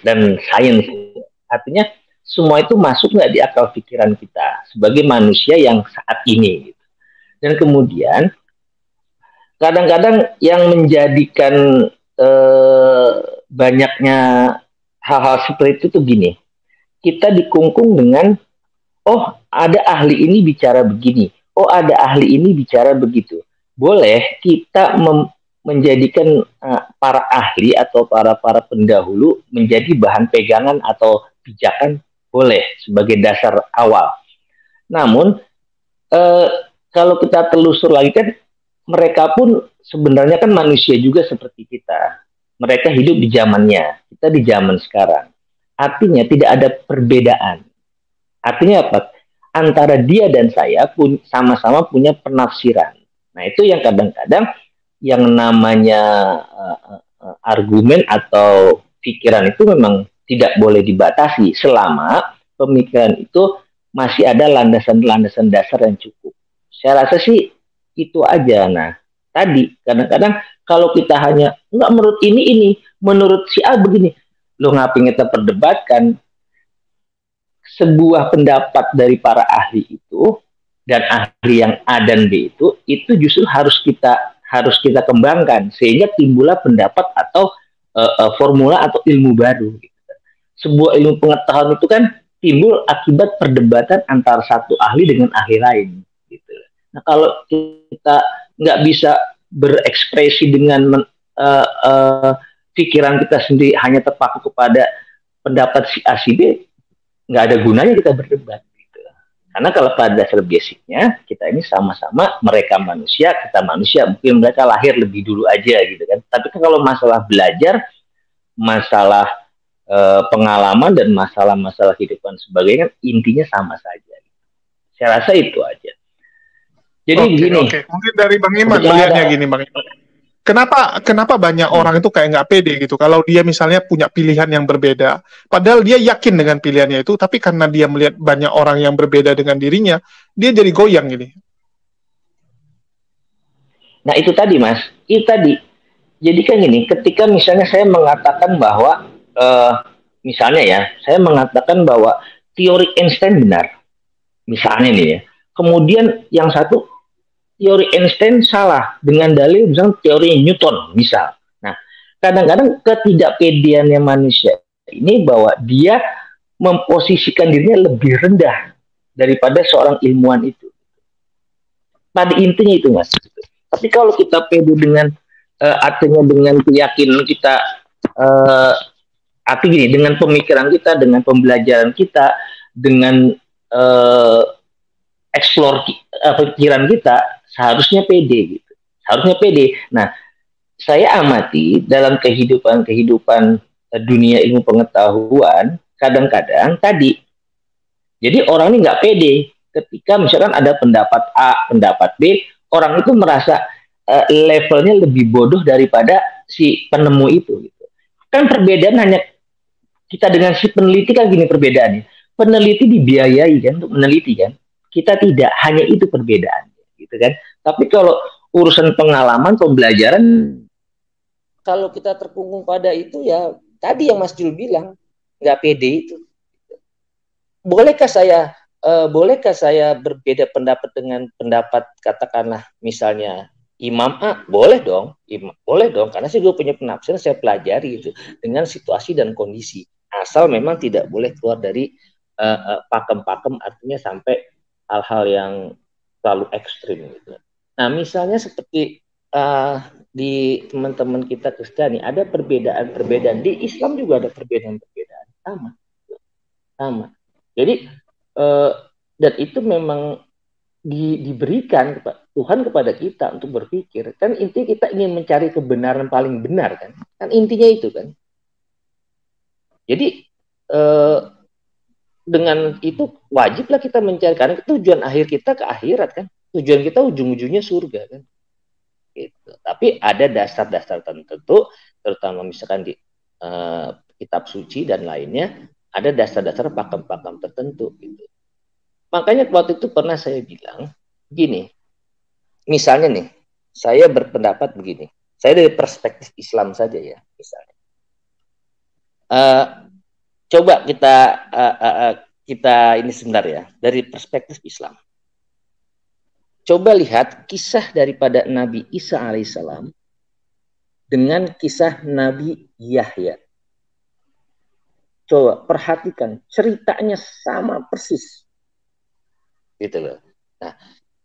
dan sains. Artinya semua itu masuk nggak di akal pikiran kita sebagai manusia yang saat ini. Dan kemudian kadang-kadang yang menjadikan banyaknya hal-hal seperti itu tuh gini, kita dikungkung dengan ada ahli ini bicara begini, ada ahli ini bicara begitu. Boleh kita menjadikan para ahli atau para pendahulu menjadi bahan pegangan atau pijakan, boleh sebagai dasar awal. Namun kalau kita telusur lagi kan, mereka pun sebenarnya kan manusia juga seperti kita. Mereka hidup di zamannya, kita di zaman sekarang. Artinya tidak ada perbedaan. Artinya apa? Antara dia dan saya pun sama-sama punya penafsiran. Nah, itu yang kadang-kadang yang namanya argumen atau pikiran itu memang tidak boleh dibatasi selama pemikiran itu masih ada landasan-landasan dasar yang cukup. Saya rasa sih itu aja. Nah, tadi kadang-kadang kalau kita hanya enggak menurut ini, menurut si A begini, lo ngapain kita perdebatkan? Sebuah pendapat dari para ahli itu dan ahli yang A dan B itu justru harus kita kembangkan sehingga timbullah pendapat atau formula atau ilmu baru. Sebuah ilmu pengetahuan itu kan timbul akibat perdebatan antara satu ahli dengan ahli lain. Gitu. Nah, kalau kita nggak bisa berekspresi dengan pikiran kita sendiri hanya terpaku kepada pendapat si A si B, nggak ada gunanya kita berdebat. Gitu. Karena kalau pada dasar basicnya kita ini sama-sama, mereka manusia, kita manusia, mungkin mereka lahir lebih dulu aja gitu kan. Tapi kalau masalah belajar, masalah pengalaman dan masalah-masalah kehidupan sebagainya, intinya sama saja. Saya rasa itu aja. Jadi begini. Mungkin dari Bang Iman melihatnya gini, Bang Iman. Kenapa banyak orang itu kayak nggak pede gitu kalau dia misalnya punya pilihan yang berbeda, padahal dia yakin dengan pilihannya itu, tapi karena dia melihat banyak orang yang berbeda dengan dirinya, dia jadi goyang gini. Nah, itu tadi, Mas. Itu tadi. Jadi kan gini, ketika misalnya saya mengatakan bahwa misalnya ya, saya mengatakan bahwa teori Einstein benar. Misalnya nih ya. Kemudian yang satu, teori Einstein salah dengan dalil misalnya teori Newton misal. Nah, kadang-kadang ketidakpedeannya manusia ini bahwa dia memposisikan dirinya lebih rendah daripada seorang ilmuwan itu. Pada intinya itu, Mas. Tapi kalau kita pede dengan artinya dengan keyakinan kita, arti gini, dengan pemikiran kita, dengan pembelajaran kita, dengan explore pikiran kita, seharusnya pede gitu. Seharusnya pede. Nah, saya amati dalam kehidupan dunia ilmu pengetahuan, kadang-kadang tadi, jadi orang ini nggak pede ketika misalkan ada pendapat A, pendapat B, orang itu merasa levelnya lebih bodoh daripada si penemu itu. Gitu. Kan perbedaan hanya kita dengan si peneliti kan gini perbedaannya. Peneliti dibiayai kan untuk meneliti kan. Kita tidak, hanya itu perbedaan, gitu kan. Tapi kalau urusan pengalaman, pembelajaran, kalau kita terkungkung pada itu ya tadi yang Mas Jul bilang, nggak pede itu. Bolehkah saya berbeda pendapat dengan pendapat katakanlah misalnya Imam A? Boleh dong, karena saya juga punya penafsiran, saya pelajari itu dengan situasi dan kondisi. Asal memang tidak boleh keluar dari pakem-pakem, artinya sampai hal-hal yang terlalu ekstrim gitu. Nah, misalnya seperti di teman-teman kita Kristiani ada perbedaan-perbedaan, di Islam juga ada perbedaan-perbedaan sama. Jadi dan itu memang diberikan Tuhan kepada kita untuk berpikir. Kan intinya kita ingin mencari kebenaran paling benar kan. Kan intinya itu kan. Jadi dengan itu wajiblah kita mencari, karena tujuan akhir kita ke akhirat kan. Tujuan kita ujung-ujungnya surga kan. Gitu. Tapi ada dasar-dasar tertentu, terutama misalkan di kitab suci dan lainnya, ada dasar-dasar pakem-pakem tertentu gitu. Makanya waktu itu pernah saya bilang gini, misalnya nih, saya berpendapat begini, saya dari perspektif Islam saja ya, misalnya. Coba kita ini sebentar ya, dari perspektif Islam. Coba lihat kisah daripada Nabi Isa alaihissalam dengan kisah Nabi Yahya. Coba perhatikan, ceritanya sama persis. Gitu loh. Nah,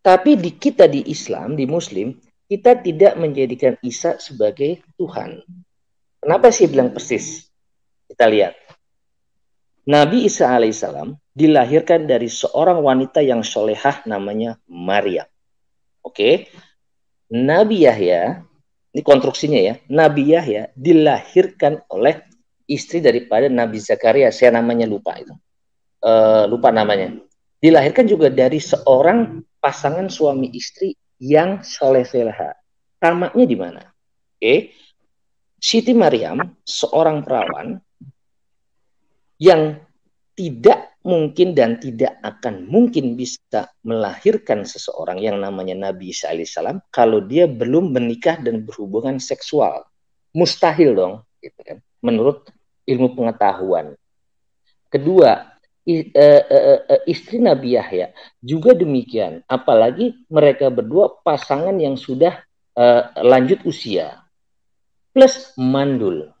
tapi kita di Islam, di Muslim, kita tidak menjadikan Isa sebagai Tuhan. Kenapa sih bilang persis? Kita lihat. Nabi Isa alaihissalam dilahirkan dari seorang wanita yang solehah namanya Maryam. Oke. Nabi Yahya, ini konstruksinya ya, Nabi Yahya dilahirkan oleh istri daripada Nabi Zakaria, saya namanya lupa itu. Lupa namanya. Dilahirkan juga dari seorang pasangan suami istri yang soleh-soleha. Tamaknya di mana? Oke. Siti Maryam, seorang perawan yang tidak mungkin dan tidak akan mungkin bisa melahirkan seseorang yang namanya Nabi Isa alaihissalam kalau dia belum menikah dan berhubungan seksual. Mustahil dong, gitu kan, menurut ilmu pengetahuan. Kedua, istri Nabi Yahya juga demikian, apalagi mereka berdua pasangan yang sudah lanjut usia plus mandul.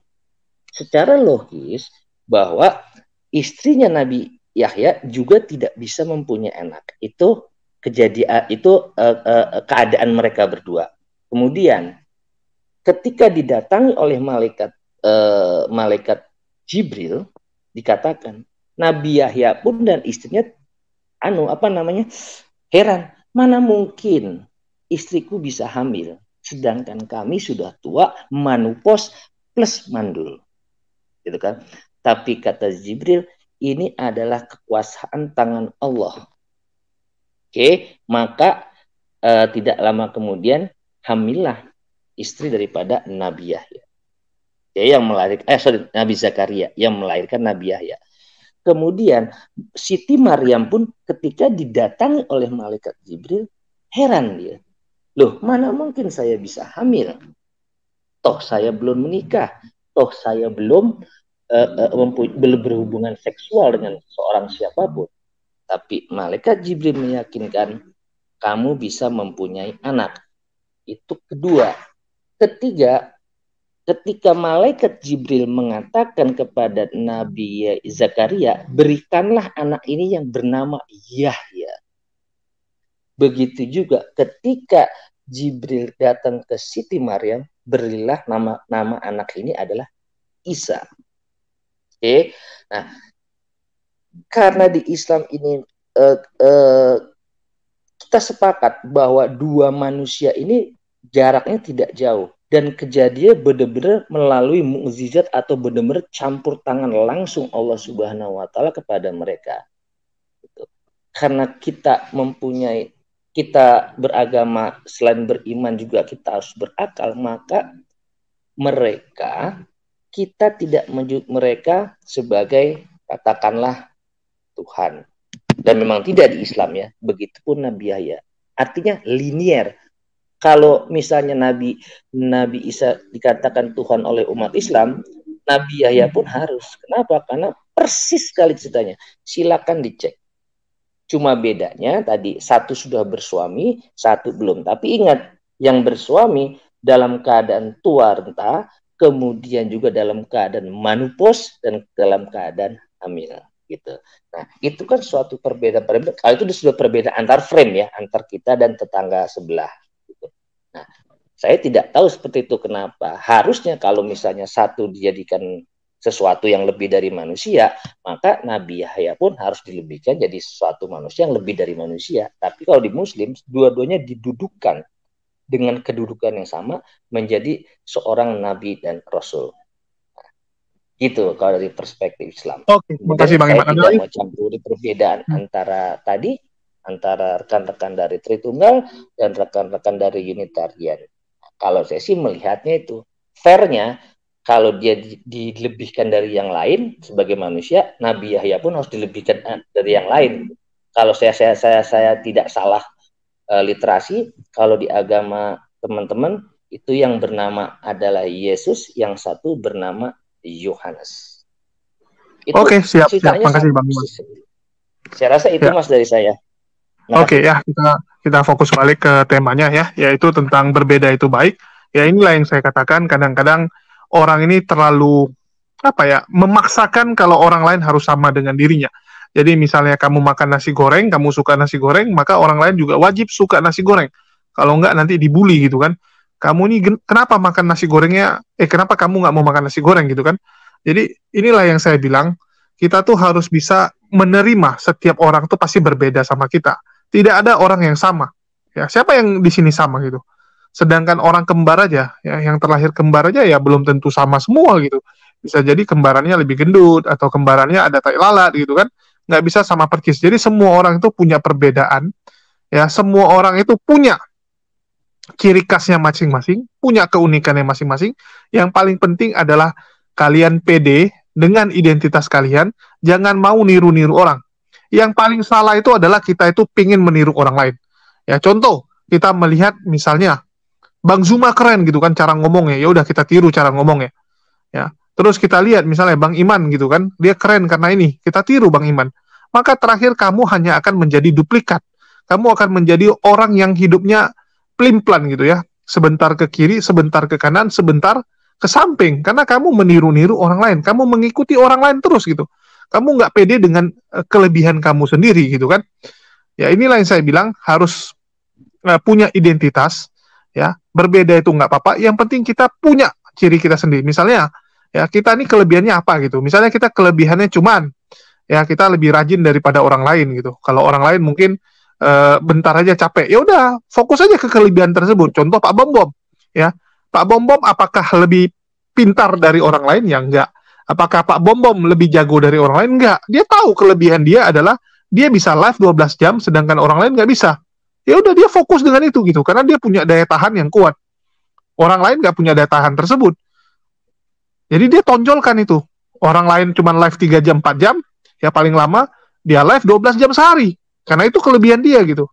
Secara logis bahwa istrinya Nabi Yahya juga tidak bisa mempunyai anak. Itu kejadian, itu keadaan mereka berdua. Kemudian ketika didatangi oleh malaikat Jibril, dikatakan Nabi Yahya pun dan istrinya heran, mana mungkin istriku bisa hamil sedangkan kami sudah tua, manupos plus mandul. Gitu kan? Tapi kata Jibril, ini adalah kekuasaan tangan Allah. Oke, maka tidak lama kemudian hamillah istri daripada Nabi Yahya. Dia yang melahirkan, Nabi Zakaria yang melahirkan Nabi Yahya. Kemudian Siti Maryam pun ketika didatangi oleh malaikat Jibril, heran dia. Loh, mana mungkin saya bisa hamil? Toh saya belum menikah, toh saya belum berhubungan seksual dengan seorang siapapun. Tapi malaikat Jibril meyakinkan kamu bisa mempunyai anak. Itu kedua. Ketiga, ketika malaikat Jibril mengatakan kepada Nabi Zakaria, berikanlah anak ini yang bernama Yahya. Begitu juga ketika Jibril datang ke Siti Maryam, berilah nama anak ini adalah Isa. Oke. Nah, karena di Islam ini kita sepakat bahwa dua manusia ini jaraknya tidak jauh. Dan kejadian benar-benar melalui mukjizat atau benar-benar campur tangan langsung Allah Subhanahu wa Ta'ala kepada mereka. Gitu. Karena kita beragama, selain beriman juga kita harus berakal, maka kita tidak menunjuk mereka sebagai katakanlah Tuhan. Dan memang tidak di Islam ya. Begitupun Nabi Yahya. Artinya linier. Kalau misalnya Nabi Isa dikatakan Tuhan oleh umat Islam, Nabi Yahya pun harus. Kenapa? Karena persis sekali ceritanya. Silakan dicek. Cuma bedanya tadi satu sudah bersuami, satu belum. Tapi ingat, yang bersuami dalam keadaan tua renta, kemudian juga dalam keadaan manupos dan dalam keadaan hamil. Gitu. Nah, itu kan suatu perbedaan. Kalau itu sudah perbedaan antar frame ya, antar kita dan tetangga sebelah. Nah, saya tidak tahu seperti itu kenapa. Harusnya kalau misalnya satu dijadikan sesuatu yang lebih dari manusia, maka Nabi Yahya pun harus dilebihkan jadi sesuatu manusia yang lebih dari manusia. Tapi kalau di Muslim, dua-duanya didudukkan dengan kedudukan yang sama menjadi seorang Nabi dan Rasul. Gitu kalau dari perspektif Islam. Oke, terima kasih Bang Saya Iman. tidak mau campuri perbedaan antara rekan-rekan dari Tritunggal dan rekan-rekan dari Unitarian. Kalau saya sih melihatnya itu fairnya, kalau dia dilebihkan dari yang lain sebagai manusia, Nabi Yahya pun harus dilebihkan dari yang lain. Kalau saya tidak salah literasi, kalau di agama teman-teman itu yang bernama adalah Yesus, yang satu bernama Yohanes. Oke, siap. Makasih Bang Iman. Saya rasa itu Mas dari saya. Oke, ya, kita fokus balik ke temanya ya, yaitu tentang berbeda itu baik. Ya, inilah yang saya katakan, kadang-kadang orang ini terlalu memaksakan kalau orang lain harus sama dengan dirinya. Jadi misalnya kamu makan nasi goreng, kamu suka nasi goreng, maka orang lain juga wajib suka nasi goreng. Kalau enggak nanti dibully gitu kan. Kamu ini kenapa makan nasi gorengnya, kenapa kamu nggak mau makan nasi goreng gitu kan. Jadi inilah yang saya bilang, kita tuh harus bisa menerima setiap orang tuh pasti berbeda sama kita. Tidak ada orang yang sama. Ya, siapa yang di sini sama gitu? Sedangkan orang kembar aja, ya, yang terlahir kembar aja ya belum tentu sama semua gitu. Bisa jadi kembarannya lebih gendut atau kembarannya ada tai lalat gitu kan. Nggak bisa sama persis. Jadi semua orang itu punya perbedaan. Ya, semua orang itu punya ciri khasnya masing-masing, punya keunikannya masing-masing. Yang paling penting adalah kalian pede dengan identitas kalian, jangan mau niru-niru orang. Yang paling salah itu adalah kita itu pingin meniru orang lain. Ya, contoh, kita melihat misalnya Bang Zuma keren gitu kan cara ngomongnya, ya udah kita tiru cara ngomongnya. Ya. Terus kita lihat misalnya Bang Iman gitu kan, dia keren karena ini, kita tiru Bang Iman. Maka terakhir kamu hanya akan menjadi duplikat. Kamu akan menjadi orang yang hidupnya plim-plan gitu ya. Sebentar ke kiri, sebentar ke kanan, sebentar ke samping. Karena kamu meniru-niru orang lain. Kamu mengikuti orang lain terus gitu. Kamu nggak pede dengan kelebihan kamu sendiri gitu kan. Ya inilah yang saya bilang, harus punya identitas. Ya, berbeda itu nggak apa-apa. Yang penting kita punya ciri kita sendiri. Misalnya, ya kita ini kelebihannya apa gitu. Misalnya kita kelebihannya cuman, ya kita lebih rajin daripada orang lain gitu. Kalau orang lain mungkin bentar aja capek. Ya udah, fokus aja ke kelebihan tersebut. Contoh Pak Bom Bom, ya Pak Bom Bom apakah lebih pintar dari orang lain? Ya enggak. Apakah Pak Bom Bom lebih jago dari orang lain? Enggak. Dia tahu kelebihan dia adalah dia bisa live 12 jam, sedangkan orang lain nggak bisa. Ya udah dia fokus dengan itu gitu, karena dia punya daya tahan yang kuat. Orang lain nggak punya daya tahan tersebut. Jadi dia tonjolkan itu. Orang lain cuma live 3 jam, 4 jam, ya paling lama dia live 12 jam sehari. Karena itu kelebihan dia gitu.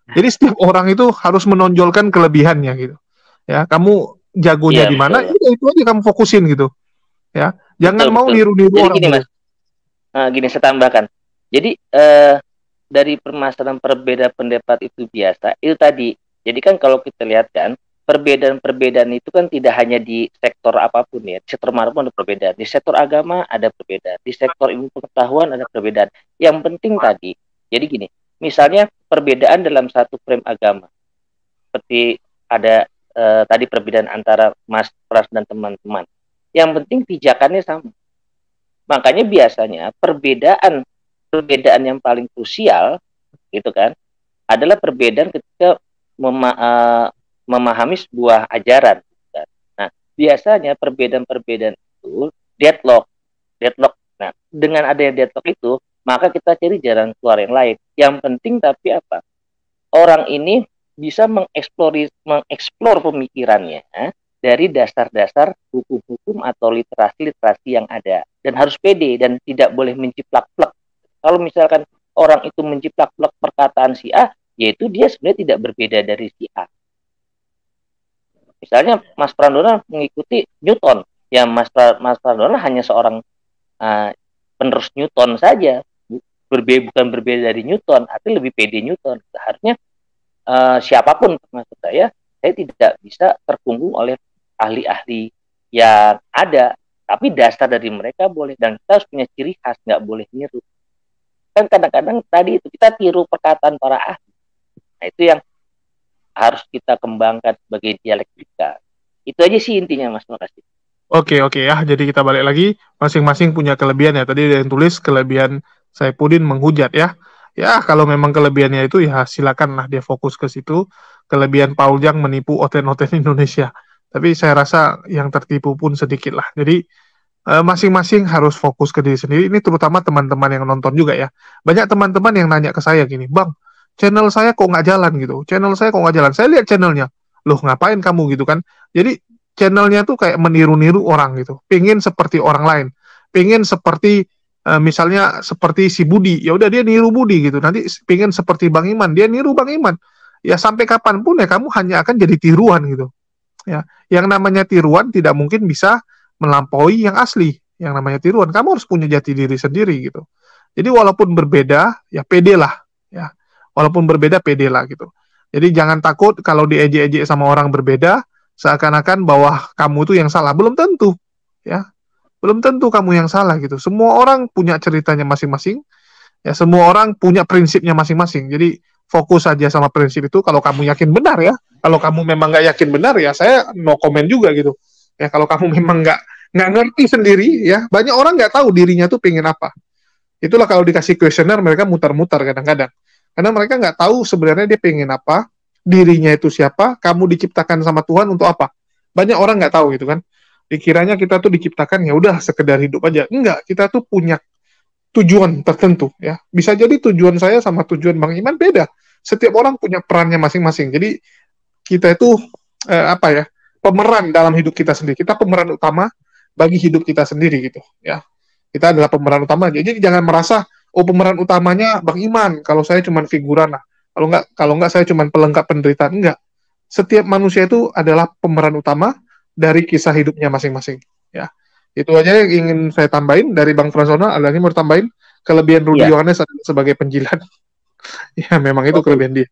Jadi setiap orang itu harus menonjolkan kelebihannya gitu. Ya, kamu jagonya di mana, ya itu aja kamu fokusin gitu. Ya, jangan mau niru-niru orang. Gini, Mas. Gini saya tambahkan. Jadi dari permasalahan perbedaan pendapat itu biasa, itu tadi. Jadi kan kalau kita lihat kan, perbedaan-perbedaan itu kan tidak hanya di sektor apapun ya, sektor manapun ada perbedaan. Di sektor agama ada perbedaan, di sektor ilmu pengetahuan ada perbedaan. Yang penting tadi, jadi gini, misalnya perbedaan dalam satu frame agama, seperti ada tadi perbedaan antara Mas Pras dan teman-teman. Yang penting pijakannya sama. Makanya biasanya perbedaan yang paling krusial gitu kan adalah perbedaan ketika memahami sebuah ajaran. Nah, biasanya perbedaan-perbedaan itu deadlock. Nah, dengan adanya deadlock itu, maka kita cari jalan keluar yang lain. Yang penting tapi apa? Orang ini bisa mengeksplor pemikirannya dari dasar-dasar hukum-hukum atau literasi-literasi yang ada. Dan harus pede dan tidak boleh menciplak-plak. Kalau misalkan orang itu menciplak-plak perkataan si A, yaitu dia sebenarnya tidak berbeda dari si A. Misalnya Mas Prandono mengikuti Newton. Ya Mas Prandono hanya seorang penerus Newton saja. Bukan berbeda dari Newton, tapi lebih pede Newton. Seharusnya siapapun termasuk saya tidak bisa terkungkung oleh ahli-ahli yang ada, tapi dasar dari mereka boleh, dan kita harus punya ciri khas, nggak boleh niru. Kan kadang-kadang tadi itu kita tiru perkataan para ahli. Nah itu yang harus kita kembangkan sebagai dialektika. Itu aja sih intinya Mas, makasih. Oke, oke ya. Jadi kita balik lagi, masing-masing punya kelebihan ya. Tadi ada yang tulis kelebihan Saipudin menghujat ya. Ya, kalau memang kelebihannya itu ya silakanlah dia fokus ke situ. Kelebihan Paul Jang menipu oten-oten Indonesia. Tapi saya rasa yang tertipu pun sedikit lah. Jadi masing-masing harus fokus ke diri sendiri. Ini terutama teman-teman yang nonton juga ya. Banyak teman-teman yang nanya ke saya gini, Bang, channel saya kok nggak jalan gitu. Channel saya kok nggak jalan. Saya lihat channelnya. Loh, ngapain kamu gitu kan? Jadi channelnya tuh kayak meniru-niru orang gitu. Pengen seperti orang lain. Pengen seperti misalnya seperti si Budi. Ya udah dia niru Budi gitu. Nanti pengen seperti Bang Iman. Dia niru Bang Iman. Ya sampai kapanpun ya kamu hanya akan jadi tiruan gitu. Ya, yang namanya tiruan tidak mungkin bisa melampaui yang asli. Yang namanya tiruan, kamu harus punya jati diri sendiri gitu. Jadi walaupun berbeda, ya pede lah. Ya, walaupun berbeda, pede lah gitu. Jadi jangan takut kalau diejek-ejek sama orang berbeda, seakan-akan bahwa kamu itu yang salah. Belum tentu, ya. Belum tentu kamu yang salah gitu. Semua orang punya ceritanya masing-masing. Ya, semua orang punya prinsipnya masing-masing. Jadi fokus saja sama prinsip itu. Kalau kamu yakin benar ya. Kalau kamu memang nggak yakin benar ya, saya no comment juga gitu. Ya kalau kamu memang nggak ngerti sendiri ya, banyak orang nggak tahu dirinya tuh pengen apa. Itulah kalau dikasih kuesioner mereka mutar-mutar kadang-kadang. Karena mereka nggak tahu sebenarnya dia pengen apa, dirinya itu siapa, kamu diciptakan sama Tuhan untuk apa. Banyak orang nggak tahu gitu kan. Dikiranya kita tuh diciptakan ya udah sekedar hidup aja. Enggak, kita tuh punya tujuan tertentu ya. Bisa jadi tujuan saya sama tujuan Bang Iman beda. Setiap orang punya perannya masing-masing. Jadi kita itu apa ya? Pemeran dalam hidup kita sendiri. Kita pemeran utama bagi hidup kita sendiri gitu ya. Kita adalah pemeran utama. Jadi jangan merasa oh pemeran utamanya Bang Iman, kalau saya cuma figuran lah. Kalau enggak saya cuma pelengkap penderitaan. Enggak. Setiap manusia itu adalah pemeran utama dari kisah hidupnya masing-masing ya. Itu aja yang ingin saya tambahin dari Bang Fransona. Ada yang mau tambahin kelebihan Rudi Yohanes sebagai penjilat. Ya memang itu kelebihan dia.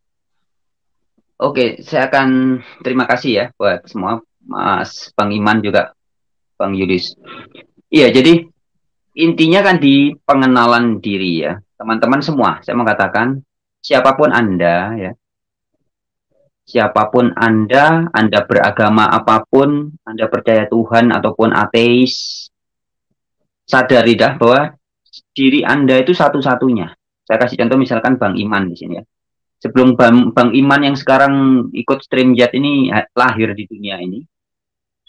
Oke, saya akan terima kasih ya buat semua, Mas Bang Iman juga, Bang Yudis. Iya, jadi intinya kan di pengenalan diri ya, teman-teman semua. Saya mau katakan, siapapun Anda ya, siapapun Anda beragama apapun, Anda percaya Tuhan ataupun ateis, sadari dah bahwa diri Anda itu satu-satunya. Saya kasih contoh misalkan Bang Iman di sini ya. Sebelum Bang Iman yang sekarang ikut StreamYard ini lahir di dunia ini,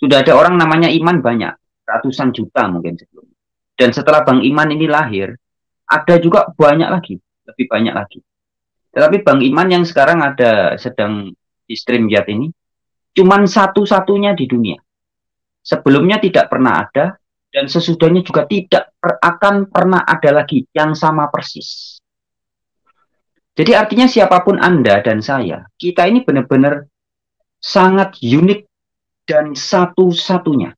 sudah ada orang namanya Iman banyak, ratusan juta mungkin sebelumnya. Dan setelah Bang Iman ini lahir, ada juga banyak lagi, lebih banyak lagi. Tetapi Bang Iman yang sekarang sedang di StreamYard ini, cuman satu-satunya di dunia. Sebelumnya tidak pernah ada, dan sesudahnya juga tidak akan pernah ada lagi yang sama persis. Jadi artinya siapapun Anda dan saya, kita ini benar-benar sangat unik dan satu-satunya.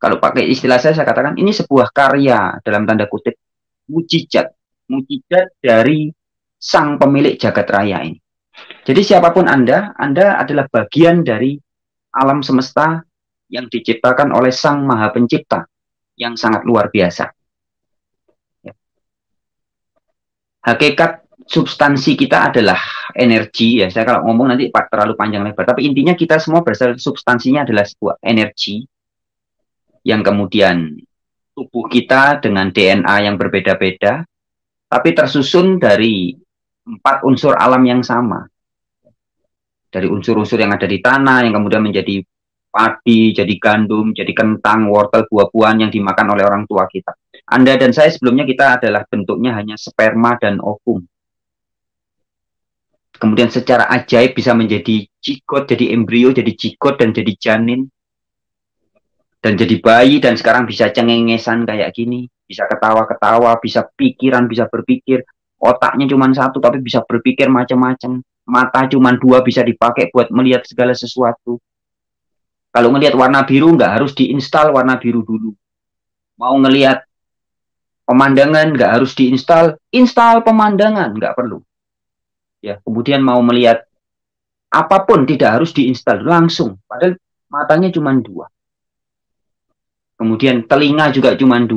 Kalau pakai istilah saya katakan ini sebuah karya dalam tanda kutip mujizat dari sang pemilik jagat raya ini. Jadi siapapun Anda adalah bagian dari alam semesta yang diciptakan oleh Sang Maha Pencipta yang sangat luar biasa. Hakikat substansi kita adalah energi ya. Saya kalau ngomong nanti terlalu panjang lebar, tapi intinya kita semua berasal substansinya adalah sebuah energi yang kemudian tubuh kita dengan DNA yang berbeda-beda, tapi tersusun dari 4 unsur alam yang sama. Dari unsur-unsur yang ada di tanah yang kemudian menjadi padi, jadi gandum, jadi kentang, wortel, buah-buahan yang dimakan oleh orang tua kita. Anda dan saya sebelumnya kita adalah bentuknya hanya sperma dan ovum. Kemudian secara ajaib bisa menjadi cigot, jadi embrio, jadi cigot, dan jadi janin. Dan jadi bayi, dan sekarang bisa cengengesan kayak gini. Bisa ketawa-ketawa, bisa pikiran, bisa berpikir. Otaknya cuma satu, tapi bisa berpikir macam-macam. Mata cuma 2, bisa dipakai buat melihat segala sesuatu. Kalau ngelihat warna biru, nggak harus diinstal warna biru dulu. Mau ngelihat pemandangan, nggak harus install pemandangan, nggak perlu. Ya, kemudian mau melihat apapun tidak harus diinstal langsung, padahal matanya cuma 2. Kemudian telinga juga cuma 2,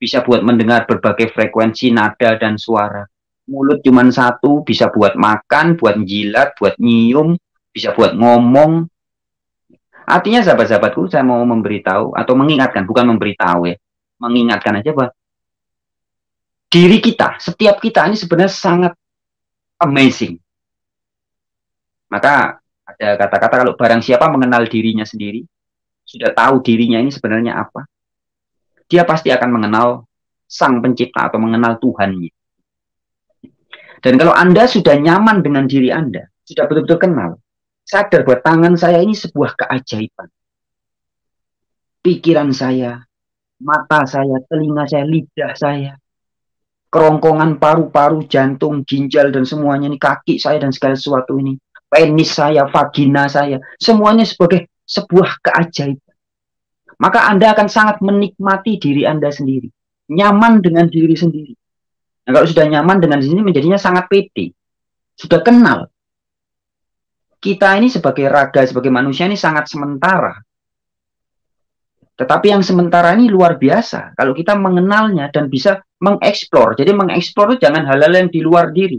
bisa buat mendengar berbagai frekuensi nada dan suara. Mulut cuma 1, bisa buat makan, buat jilat, buat nyium, bisa buat ngomong. Artinya sahabat-sahabatku, saya mau memberitahu atau mengingatkan, bukan memberitahu ya, mengingatkan aja bahwa diri kita, setiap kita ini sebenarnya sangat amazing. Maka ada kata-kata kalau barang siapa mengenal dirinya sendiri, sudah tahu dirinya ini sebenarnya apa, dia pasti akan mengenal Sang Pencipta atau mengenal Tuhannya. Dan kalau Anda sudah nyaman dengan diri Anda, sudah betul-betul kenal, sadar bahwa tangan saya ini sebuah keajaiban. Pikiran saya, mata saya, telinga saya, lidah saya, kerongkongan paru-paru, jantung, ginjal, dan semuanya ini, kaki saya dan segala sesuatu ini, penis saya, vagina saya, semuanya sebagai sebuah keajaiban. Maka Anda akan sangat menikmati diri Anda sendiri, nyaman dengan diri sendiri. Nah, kalau sudah nyaman dengan diri sendiri, menjadinya sangat pede, sudah kenal. Kita ini sebagai raga, sebagai manusia ini sangat sementara. Tetapi yang sementara ini luar biasa kalau kita mengenalnya dan bisa mengeksplor. Jadi mengeksplor itu jangan hal-hal yang di luar diri.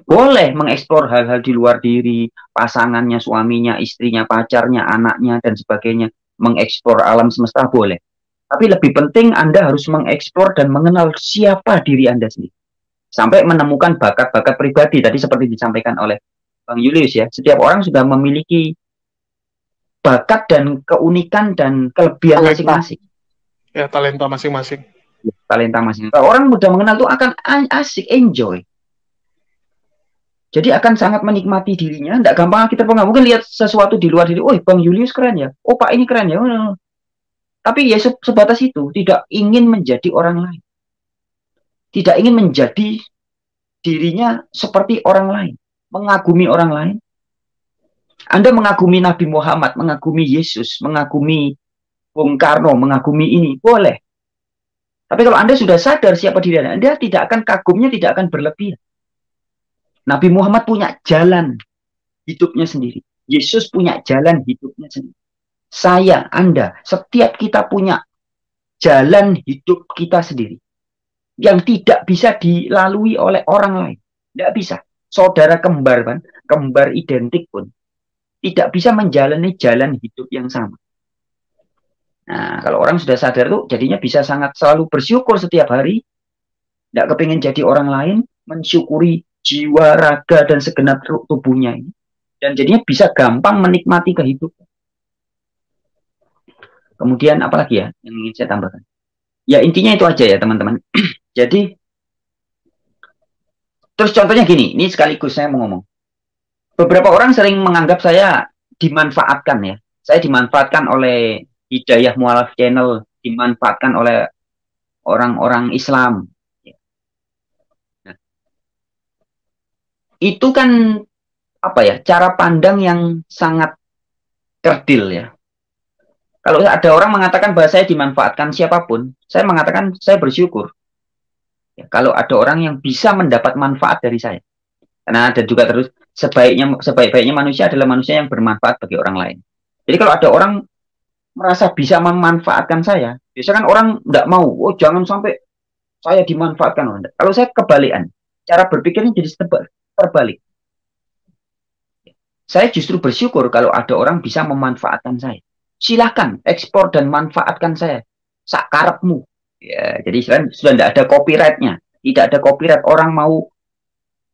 Boleh mengeksplor hal-hal di luar diri, pasangannya, suaminya, istrinya, pacarnya, anaknya, dan sebagainya. Mengeksplor alam semesta boleh. Tapi lebih penting Anda harus mengeksplor dan mengenal siapa diri Anda sendiri. Sampai menemukan bakat-bakat pribadi. Tadi seperti disampaikan oleh Bang Julius ya. Setiap orang sudah memiliki bakat dan keunikan dan kelebihan masing-masing. Ya, talenta masing-masing. Talenta masing-masing. Orang mudah mengenal itu akan asik, enjoy. Jadi akan sangat menikmati dirinya. Tidak gampang kita mungkin lihat sesuatu di luar diri. Oh, Bang Julius keren ya. Oh, Pak ini keren ya. Tapi ya sebatas itu. Tidak ingin menjadi orang lain. Tidak ingin menjadi dirinya seperti orang lain. Mengagumi orang lain. Anda mengagumi Nabi Muhammad, mengagumi Yesus, mengagumi Bung Karno, mengagumi ini. Boleh. Tapi kalau Anda sudah sadar siapa diri Anda tidak akan kagumnya, tidak akan berlebihan. Nabi Muhammad punya jalan hidupnya sendiri. Yesus punya jalan hidupnya sendiri. Saya, Anda, setiap kita punya jalan hidup kita sendiri. Yang tidak bisa dilalui oleh orang lain. Tidak bisa. Saudara kembar, kan? Kembar identik pun tidak bisa menjalani jalan hidup yang sama. Nah, kalau orang sudah sadar tuh, jadinya bisa sangat selalu bersyukur setiap hari. Tidak kepingin jadi orang lain, mensyukuri jiwa, raga, dan segenap tubuhnya ini. Dan jadinya bisa gampang menikmati kehidupan. Kemudian apalagi ya yang ingin saya tambahkan? Ya intinya itu aja ya teman-teman. Jadi, terus contohnya gini, ini sekaligus saya mau ngomong. Beberapa orang sering menganggap saya dimanfaatkan ya. Saya dimanfaatkan oleh Hidayah Mualaf Channel, dimanfaatkan oleh orang-orang Islam. Nah, itu kan apa ya, cara pandang yang sangat kerdil ya. Kalau ada orang mengatakan bahwa saya dimanfaatkan siapapun, saya mengatakan saya bersyukur. Ya, kalau ada orang yang bisa mendapat manfaat dari saya. Karena ada juga terus sebaik-baiknya manusia adalah manusia yang bermanfaat bagi orang lain. Jadi kalau ada orang merasa bisa memanfaatkan saya, biasanya kan orang tidak mau, oh jangan sampai saya dimanfaatkan. Kalau saya kebalikan, cara berpikirnya jadi terbalik. Saya justru bersyukur kalau ada orang bisa memanfaatkan saya. Silahkan ekspor dan manfaatkan saya. Sakarepmu. Ya, jadi sudah tidak ada copyright-nya. Tidak ada copyright orang mau.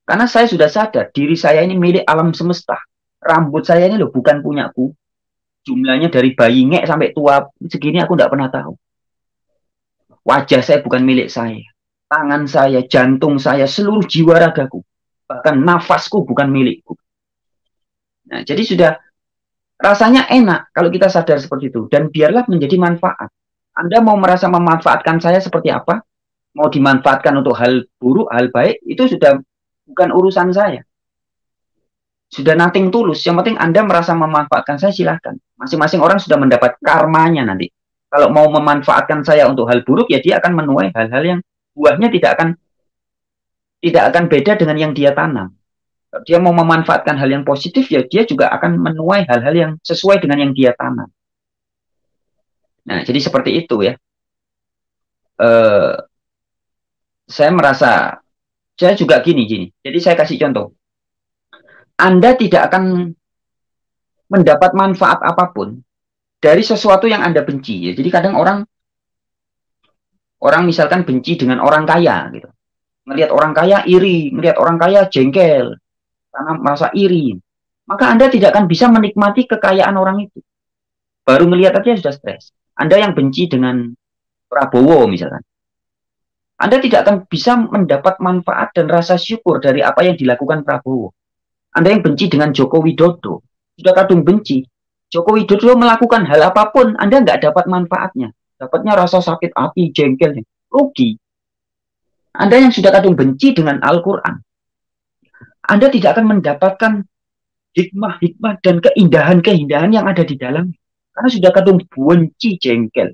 Karena saya sudah sadar diri saya ini milik alam semesta. Rambut saya ini loh bukan punyaku. Jumlahnya dari bayi ngek sampai tua segini aku tidak pernah tahu. Wajah saya bukan milik saya. Tangan saya, jantung saya, seluruh jiwa ragaku. Bahkan nafasku bukan milikku. Nah, jadi sudah rasanya enak kalau kita sadar seperti itu. Dan biarlah menjadi manfaat. Anda mau merasa memanfaatkan saya seperti apa? Mau dimanfaatkan untuk hal buruk, hal baik, itu sudah bukan urusan saya. Sudah nothing tulus. Yang penting Anda merasa memanfaatkan saya, silahkan. Masing-masing orang sudah mendapat karmanya nanti. Kalau mau memanfaatkan saya untuk hal buruk, ya dia akan menuai hal-hal yang buahnya tidak akan beda dengan yang dia tanam. Kalau dia mau memanfaatkan hal yang positif, ya dia juga akan menuai hal-hal yang sesuai dengan yang dia tanam. Nah, jadi seperti itu ya. Saya merasa, saya juga gini. Jadi saya kasih contoh. Anda tidak akan mendapat manfaat apapun dari sesuatu yang Anda benci. Ya. Jadi kadang orang misalkan benci dengan orang kaya gitu. Melihat orang kaya iri, melihat orang kaya jengkel karena merasa iri. Maka Anda tidak akan bisa menikmati kekayaan orang itu. Baru melihat aja sudah stres. Anda yang benci dengan Prabowo misalkan, Anda tidak akan bisa mendapat manfaat dan rasa syukur dari apa yang dilakukan Prabowo. Anda yang benci dengan Joko Widodo, sudah kadung benci. Joko Widodo melakukan hal apapun, Anda nggak dapat manfaatnya. Dapatnya rasa sakit hati, jengkel, rugi. Anda yang sudah kadung benci dengan Al-Quran, Anda tidak akan mendapatkan hikmah-hikmah dan keindahan-keindahan yang ada di dalam. Karena sudah kadung benci, jengkel.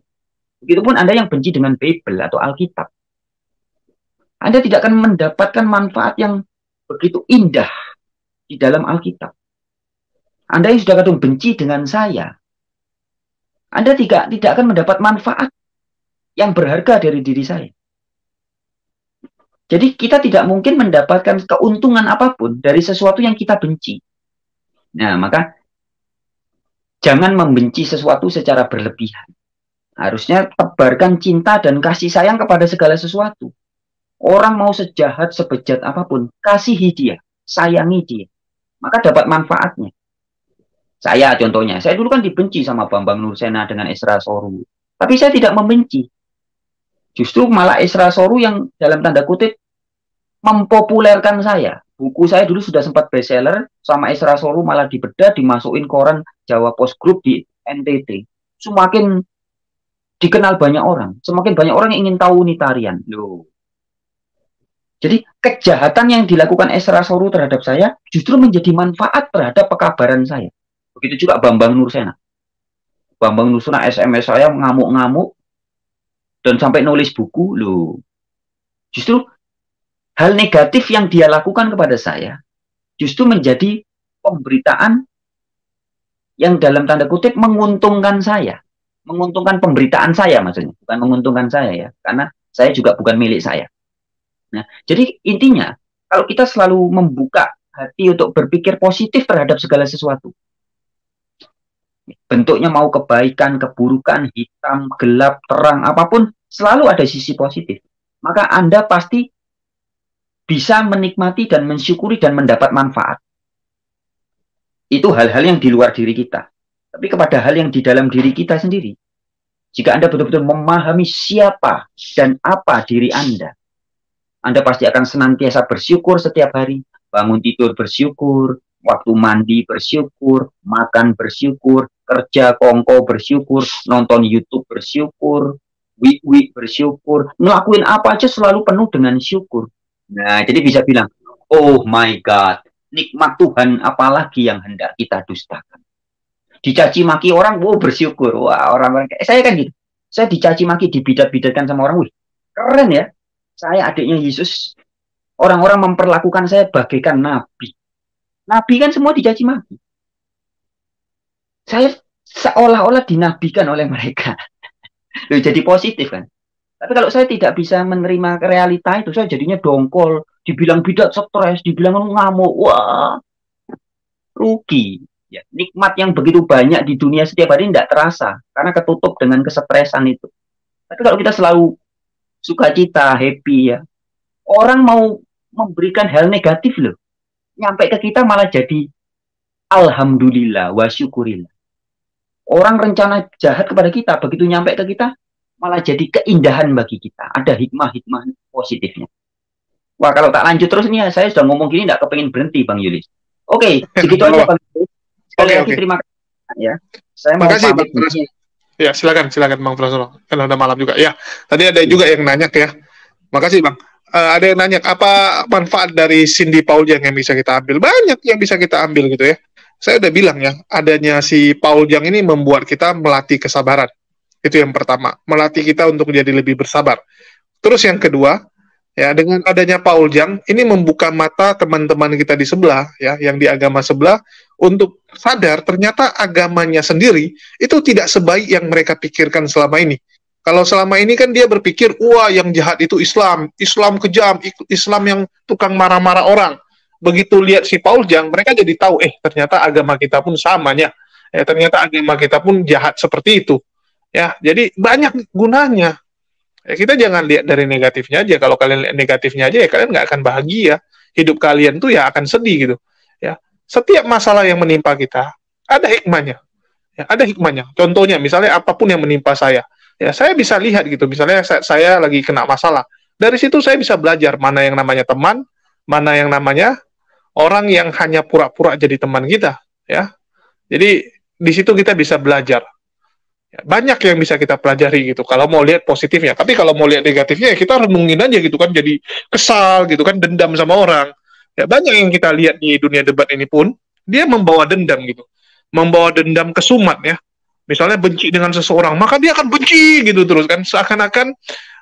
Begitupun Anda yang benci dengan Bible atau Alkitab. Anda tidak akan mendapatkan manfaat yang begitu indah di dalam Alkitab. Anda yang sudah kadung benci dengan saya, Anda tidak akan mendapat manfaat yang berharga dari diri saya. Jadi kita tidak mungkin mendapatkan keuntungan apapun dari sesuatu yang kita benci. Nah, maka jangan membenci sesuatu secara berlebihan. Harusnya tebarkan cinta dan kasih sayang kepada segala sesuatu. Orang mau sejahat, sebejat apapun, kasihi dia, sayangi dia. Maka dapat manfaatnya. Saya contohnya, saya dulu kan dibenci sama Bambang Nursena dengan Esra Soru. Tapi saya tidak membenci. Justru malah Esra Soru yang dalam tanda kutip mempopulerkan saya. Buku saya dulu sudah sempat bestseller, sama Esra Soru malah dibedah, dimasukin koran Jawa Post Group di NTT. Semakin dikenal banyak orang, semakin banyak orang yang ingin tahu nih tarian. Loh. Jadi kejahatan yang dilakukan Esra Soru terhadap saya justru menjadi manfaat terhadap pekabaran saya. Begitu juga Bambang Nursena. Bambang Nursena SMS saya ngamuk-ngamuk dan sampai nulis buku. Loh. Justru hal negatif yang dia lakukan kepada saya justru menjadi pemberitaan yang dalam tanda kutip menguntungkan saya. Menguntungkan pemberitaan saya maksudnya. Bukan menguntungkan saya ya. Karena saya juga bukan milik saya. Nah, jadi intinya kalau kita selalu membuka hati untuk berpikir positif terhadap segala sesuatu. Bentuknya mau kebaikan, keburukan, hitam, gelap, terang, apapun selalu ada sisi positif. Maka Anda pasti bisa menikmati dan mensyukuri dan mendapat manfaat. Itu hal-hal yang di luar diri kita. Tapi kepada hal yang di dalam diri kita sendiri. Jika Anda betul-betul memahami siapa dan apa diri Anda pasti akan senantiasa bersyukur setiap hari. Bangun tidur bersyukur, waktu mandi bersyukur, makan bersyukur, kerja kongko bersyukur, nonton YouTube bersyukur, week bersyukur, ngelakuin apa aja selalu penuh dengan syukur. Nah, jadi bisa bilang, oh my God, nikmat Tuhan apalagi yang hendak kita dustakan. Dicaci maki orang, wow bersyukur. Wah, orang-orang kayak saya kan gitu. Saya dicaci maki, dibidat-bidatkan sama orang, wih, keren ya. Saya adiknya Yesus. Orang-orang memperlakukan saya bagaikan nabi. Nabi kan semua dicaci maki. Saya seolah-olah dinabikan oleh mereka. Loh, jadi positif kan. Tapi kalau saya tidak bisa menerima realita itu, saya jadinya dongkol, dibilang bidat stres, dibilang ngamuk, wah, rugi. Ya, nikmat yang begitu banyak di dunia setiap hari tidak terasa, karena ketutup dengan kesetresan itu. Tapi kalau kita selalu sukacita, happy ya, orang mau memberikan hal negatif loh, nyampe ke kita malah jadi alhamdulillah wa syukurillah. Orang rencana jahat kepada kita, begitu nyampe ke kita, malah jadi keindahan bagi kita. Ada hikmah-hikmah positifnya. Wah, kalau tak lanjut terus nih, saya sudah ngomong gini, nggak kepengen berhenti, Bang Yulis. Oke, segitu aja, Bang Yulis. Sekali lagi terima kasih. Ya. Saya mau kasih, Bang. Ya, silakan Bang Frasolo. Kan udah malam juga. Ya, tadi ada juga yang nanya ya. Makasih, Bang. Ada yang nanya, apa manfaat dari Cindy Pauljang yang bisa kita ambil? Banyak yang bisa kita ambil gitu ya. Saya udah bilang ya, adanya si Pauljang ini membuat kita melatih kesabaran. Itu yang pertama, melatih kita untuk jadi lebih bersabar. Terus yang kedua, ya dengan adanya Pauljang, ini membuka mata teman-teman kita di sebelah, ya, yang di agama sebelah, untuk sadar ternyata agamanya sendiri itu tidak sebaik yang mereka pikirkan selama ini. Kalau selama ini kan dia berpikir, wah yang jahat itu Islam, Islam kejam, Islam yang tukang marah-marah orang. Begitu lihat si Pauljang, mereka jadi tahu, ternyata agama kita pun samanya. Ya ternyata agama kita pun jahat seperti itu. Ya, jadi banyak gunanya. Ya, kita jangan lihat dari negatifnya aja. Kalau kalian lihat negatifnya aja, ya kalian nggak akan bahagia. Hidup kalian tuh ya akan sedih gitu. Ya, setiap masalah yang menimpa kita ada hikmahnya. Ya, ada hikmahnya. Contohnya, misalnya apapun yang menimpa saya, ya saya bisa lihat gitu. Misalnya saya lagi kena masalah. Dari situ saya bisa belajar mana yang namanya teman, mana yang namanya orang yang hanya pura-pura jadi teman kita. Ya, jadi di situ kita bisa belajar. Ya, banyak yang bisa kita pelajari gitu. Kalau mau lihat positifnya, tapi kalau mau lihat negatifnya ya kita renungin aja gitu kan. Jadi kesal gitu kan, dendam sama orang. Ya banyak yang kita lihat di dunia debat ini pun dia membawa dendam gitu, membawa dendam kesumat ya. Misalnya benci dengan seseorang, maka dia akan benci gitu terus kan. Seakan-akan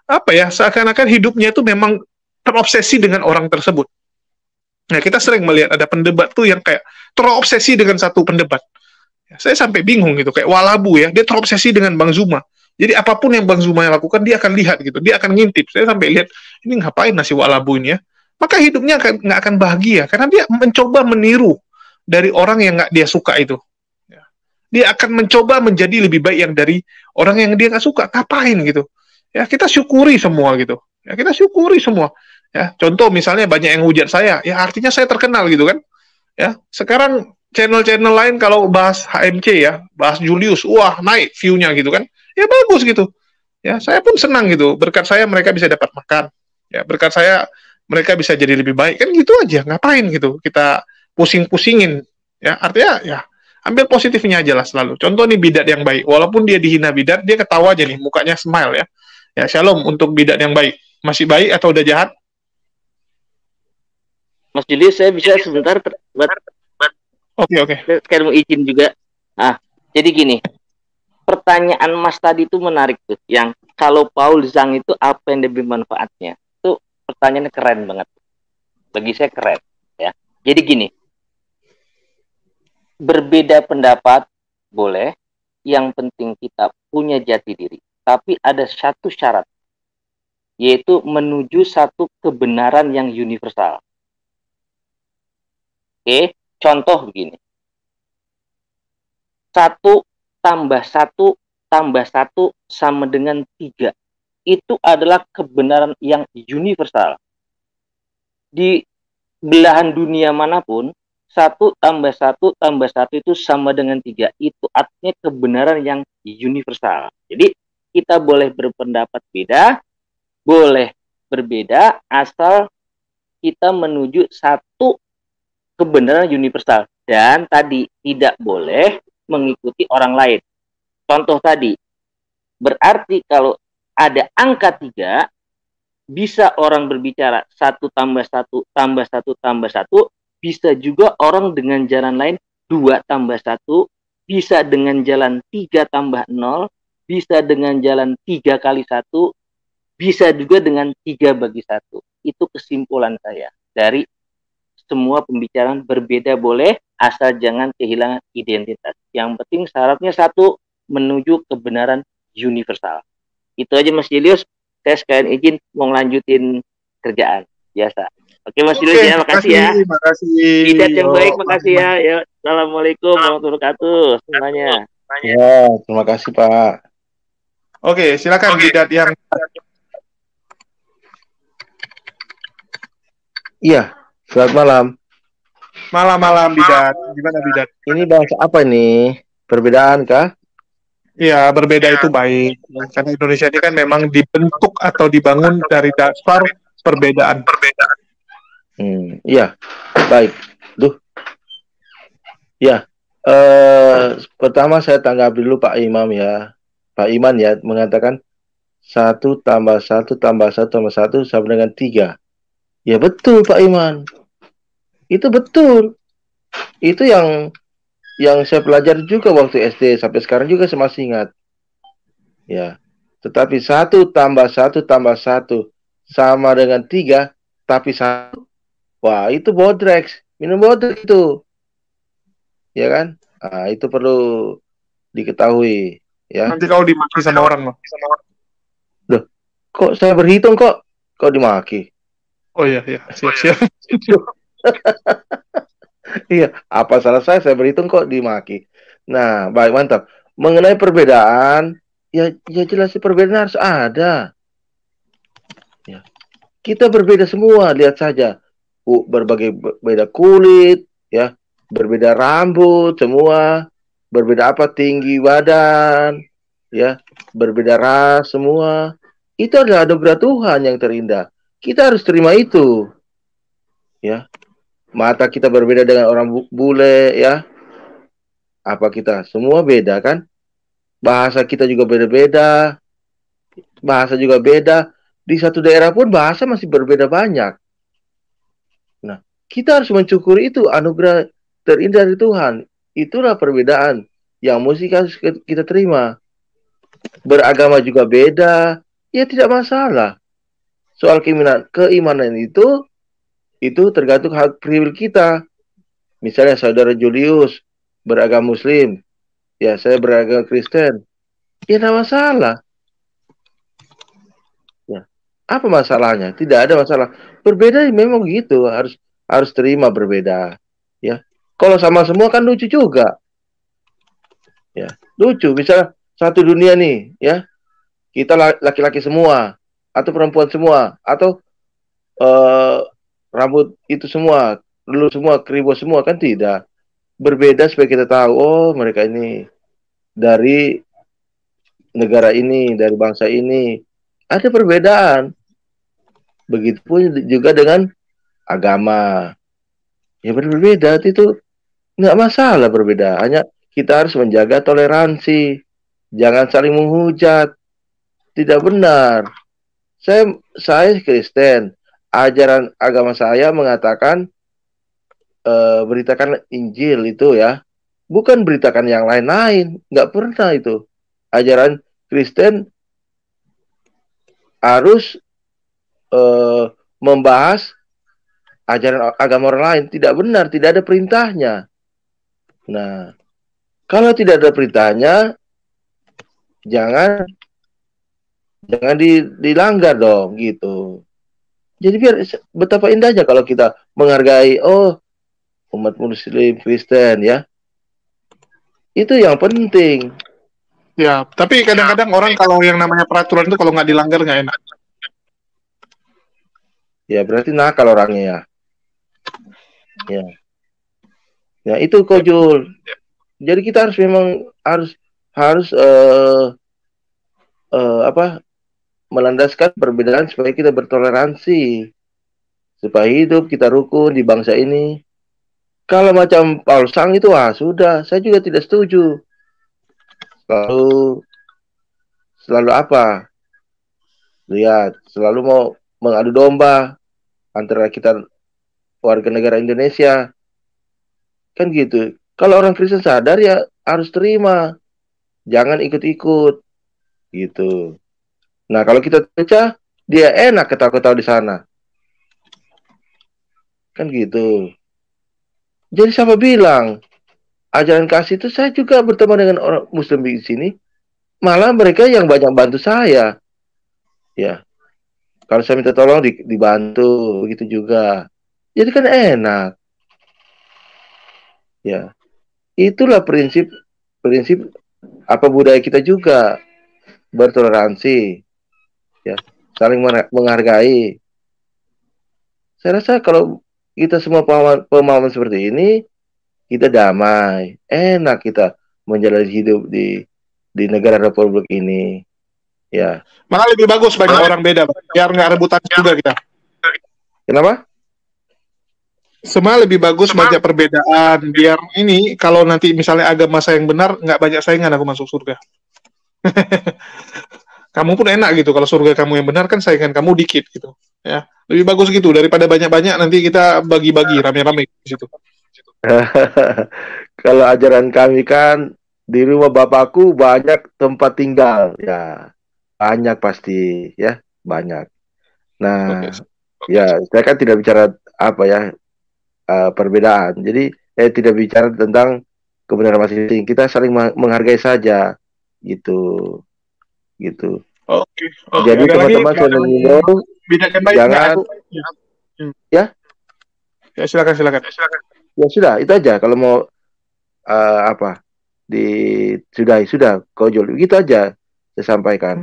apa ya? Seakan-akan hidupnya itu memang terobsesi dengan orang tersebut. Nah, kita sering melihat ada pendebat tuh yang kayak terobsesi dengan satu pendebat. Saya sampai bingung gitu, kayak Walabu ya, dia terobsesi dengan Bang Zuma. Jadi apapun yang Bang Zuma yang lakukan, dia akan lihat gitu, dia akan ngintip. Saya sampai lihat, ini ngapain nasi Walabu ini ya? Maka hidupnya nggak akan bahagia, karena dia mencoba meniru dari orang yang nggak dia suka itu. Dia akan mencoba menjadi lebih baik yang dari orang yang dia nggak suka. Ngapain gitu? Ya kita syukuri semua gitu. Ya kita syukuri semua. Ya contoh misalnya banyak yang hujat saya, ya artinya saya terkenal gitu kan. Ya sekarang channel-channel lain kalau bahas HMC ya, bahas Julius, wah naik view-nya gitu kan. Ya bagus gitu. Ya saya pun senang gitu. Berkat saya mereka bisa dapat makan. Ya berkat saya mereka bisa jadi lebih baik kan gitu aja. Ngapain gitu? Kita pusing-pusingin. Ya artinya ya ambil positifnya aja lah selalu. Contoh nih bidat yang baik. Walaupun dia dihina bidat, dia ketawa aja nih, mukanya smile ya. Ya shalom untuk bidat yang baik. Masih baik atau udah jahat? Mas Julius, saya bisa sebentar Oke. Saya mau izin juga. Nah, jadi gini, pertanyaan Mas tadi itu menarik tuh. Yang kalau Paul Zhang itu apa yang lebih manfaatnya? Itu pertanyaannya keren banget. Bagi saya keren. Ya. Jadi gini, berbeda pendapat boleh. Yang penting kita punya jati diri. Tapi ada satu syarat, yaitu menuju satu kebenaran yang universal. Oke, contoh begini. 1 tambah 1 tambah 1 sama dengan 3. Itu adalah kebenaran yang universal. Di belahan dunia manapun, 1 tambah 1 tambah 1 itu sama dengan 3. Itu artinya kebenaran yang universal. Jadi, kita boleh berpendapat beda, boleh berbeda, asal kita menuju satu kebenaran universal. Dan tadi tidak boleh mengikuti orang lain. Contoh tadi, berarti kalau ada angka 3, bisa orang berbicara 1 tambah 1 tambah 1 tambah 1, bisa juga orang dengan jalan lain 2 tambah 1, bisa dengan jalan 3 tambah 0, bisa dengan jalan 3 kali 1, bisa juga dengan 3 bagi 1. Itu kesimpulan saya dari semua pembicaraan. Berbeda boleh, asal jangan kehilangan identitas. Yang penting syaratnya 1, menuju kebenaran universal. Itu aja Mas Julius. Saya sekalian izin mau lanjutin kerjaan biasa. Oke Mas Julius ya, makasih ya. Makasih. Bidat yang baik, makasih ya. Ya, assalamualaikum warahmatullahi wabarakatuh semuanya. Ya, terima kasih Pak. Oke, silakan bidat yang. Iya, selamat malam. Malam-malam bidat. Gimana bidat? Ini bahasa apa ini? Perbedaan kah? Iya, berbeda itu baik. Karena Indonesia ini kan memang dibentuk atau dibangun dari dasar perbedaan. Iya, baik. Ya, pertama saya tanggapi dulu Pak Imam ya. Pak Iman ya mengatakan 1 tambah 1 tambah 1 tambah 1 sama dengan 3. Ya betul Pak Iman. Itu betul. Itu yang saya pelajari juga waktu SD, sampai sekarang juga saya masih ingat. Ya. Tetapi 1 tambah 1 tambah 1 sama dengan 3, tapi 1. Wah, itu bodrex. Minum bodrex itu. Ya kan? Nah, itu perlu diketahui. Ya. Nanti kau dimaki sama orang loh. Loh, kok saya berhitung kok dimaki? Oh iya, siap. Iya, apa salah saya berhitung kok dimaki. Nah, baik, mantap. Mengenai perbedaan, ya jelas perbedaan harus ada. Ya. Kita berbeda semua, lihat saja. Berbagai beda kulit, ya, berbeda rambut, semua, berbeda apa tinggi badan, ya, berbeda ras semua. Itu adalah anugerah Tuhan yang terindah. Kita harus terima itu, ya. Mata kita berbeda dengan orang bule, ya. Apa kita semua beda kan? Bahasa kita juga beda-beda, bahasa juga beda. Di satu daerah pun bahasa masih berbeda banyak. Nah, kita harus mensyukuri itu anugerah terindah dari Tuhan. Itulah perbedaan yang mesti kita terima. Beragama juga beda, ya tidak masalah. Soal keimanan itu tergantung hak pribadi kita. Misalnya saudara Julius beragama Muslim, ya saya beragama Kristen, ya tidak masalah. Ya, apa masalahnya? Tidak ada masalah. Berbeda memang gitu, harus terima berbeda. Ya, kalau sama semua kan lucu juga. Ya, lucu. Misalnya satu dunia nih, ya kita laki-laki semua, atau perempuan semua, atau rambut itu semua, dulu semua, keribu semua, kan tidak. Berbeda supaya kita tahu, oh mereka ini dari negara ini, dari bangsa ini. Ada perbedaan. Begitupun juga dengan agama. Ya berbeda, itu nggak masalah berbeda. Hanya kita harus menjaga toleransi. Jangan saling menghujat. Tidak benar. Saya Kristen. Ajaran agama saya mengatakan beritakan Injil itu ya. Bukan beritakan yang lain-lain. Nggak pernah itu. Ajaran Kristen harus membahas ajaran agama orang lain. Tidak benar. Tidak ada perintahnya. Nah, kalau tidak ada perintahnya, jangan dilanggar dong gitu. Jadi biar betapa indahnya kalau kita menghargai umat Muslim Kristen ya. Itu yang penting. Ya, tapi kadang-kadang orang kalau yang namanya peraturan itu kalau nggak dilanggar nggak enak. Ya berarti nakal orangnya ya. Ya itu Kojul. Jadi kita harus memang harus melandaskan perbedaan supaya kita bertoleransi, supaya hidup kita rukun di bangsa ini. Kalau macam Paul Sang itu sudah, saya juga tidak setuju. Selalu apa? Lihat, selalu mau mengadu domba antara kita warga negara Indonesia. Kan gitu. Kalau orang Kristen sadar ya harus terima. Jangan ikut-ikut. Gitu. Nah, kalau kita pecah, dia enak ketawa-ketawa di sana. Kan gitu. Jadi siapa bilang ajaran kasih itu, saya juga berteman dengan orang Muslim di sini. Malah mereka yang banyak bantu saya. Ya. Kalau saya minta tolong dibantu, begitu juga. Jadi kan enak. Ya. Itulah prinsip apa budaya kita juga, bertoleransi. Ya, saling menghargai. Saya rasa kalau kita semua pemahaman seperti ini, kita damai, enak kita menjalani hidup di negara Republik ini. Ya. Malah lebih bagus banyak orang beda, biar nggak rebutan juga kita. Kenapa? Semua lebih bagus banyak perbedaan, biar ini kalau nanti misalnya agama saya yang benar, nggak banyak saingan aku masuk surga. Kamu pun enak gitu, kalau surga kamu yang benar kan saingan kamu dikit gitu. Ya, lebih bagus gitu daripada banyak-banyak nanti kita bagi-bagi rame-rame di situ. Kalau ajaran kami kan di rumah bapakku banyak tempat tinggal, ya banyak pasti, ya banyak. Nah, ya saya kan tidak bicara apa ya perbedaan. Jadi tidak bicara tentang kebenaran masing-masing. Kita saling menghargai saja, gitu. Oke. Jadi teman-teman saya mengimbau jangan ya silakan. Ya sudah, itu aja kalau mau sudah Kojol. Begitu aja saya sampaikan.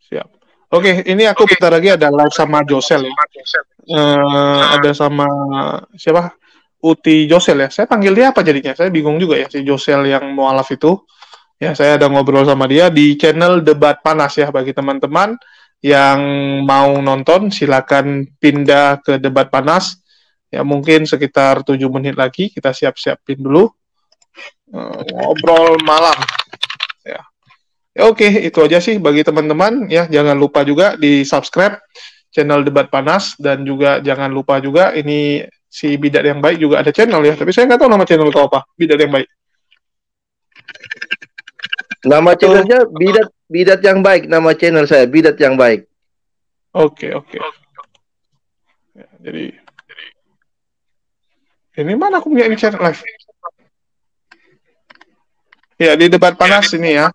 Siap. Oke, ini aku bentar lagi ada live sama Josel ya. Ada sama siapa? Uti Josel ya. Saya panggil dia apa jadinya? Saya bingung juga ya si Josel yang mualaf itu. Ya, saya ada ngobrol sama dia di channel Debat Panas ya. Bagi teman-teman yang mau nonton, silakan pindah ke Debat Panas. Ya, mungkin sekitar 7 menit lagi kita siap-siapin dulu. Ngobrol malam. Ya. Oke, itu aja sih bagi teman-teman ya. Jangan lupa juga di subscribe channel Debat Panas dan juga jangan lupa juga ini si Bidat yang Baik juga ada channel ya. Tapi saya nggak tahu nama channel itu apa. Bidat yang Baik. Nama channelnya Bidat yang Baik. Nama channel saya Bidat yang Baik. Oke. Ya, jadi ini mana aku punya ini channel live? Ya di Debat Panas ini ya.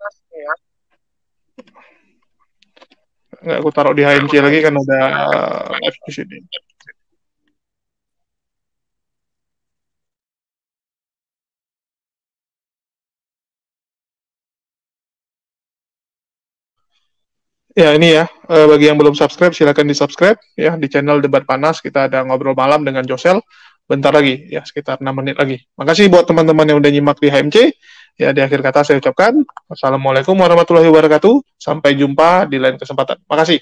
Nggak aku taruh di HMC lagi kan udah live di sini. Ya ini ya, bagi yang belum subscribe silakan di subscribe ya di channel Debat Panas. Kita ada ngobrol malam dengan Josel bentar lagi ya, sekitar 6 menit lagi. Makasih buat teman-teman yang udah nyimak di HMC. Ya di akhir kata saya ucapkan wassalamualaikum warahmatullahi wabarakatuh. Sampai jumpa di lain kesempatan. Makasih.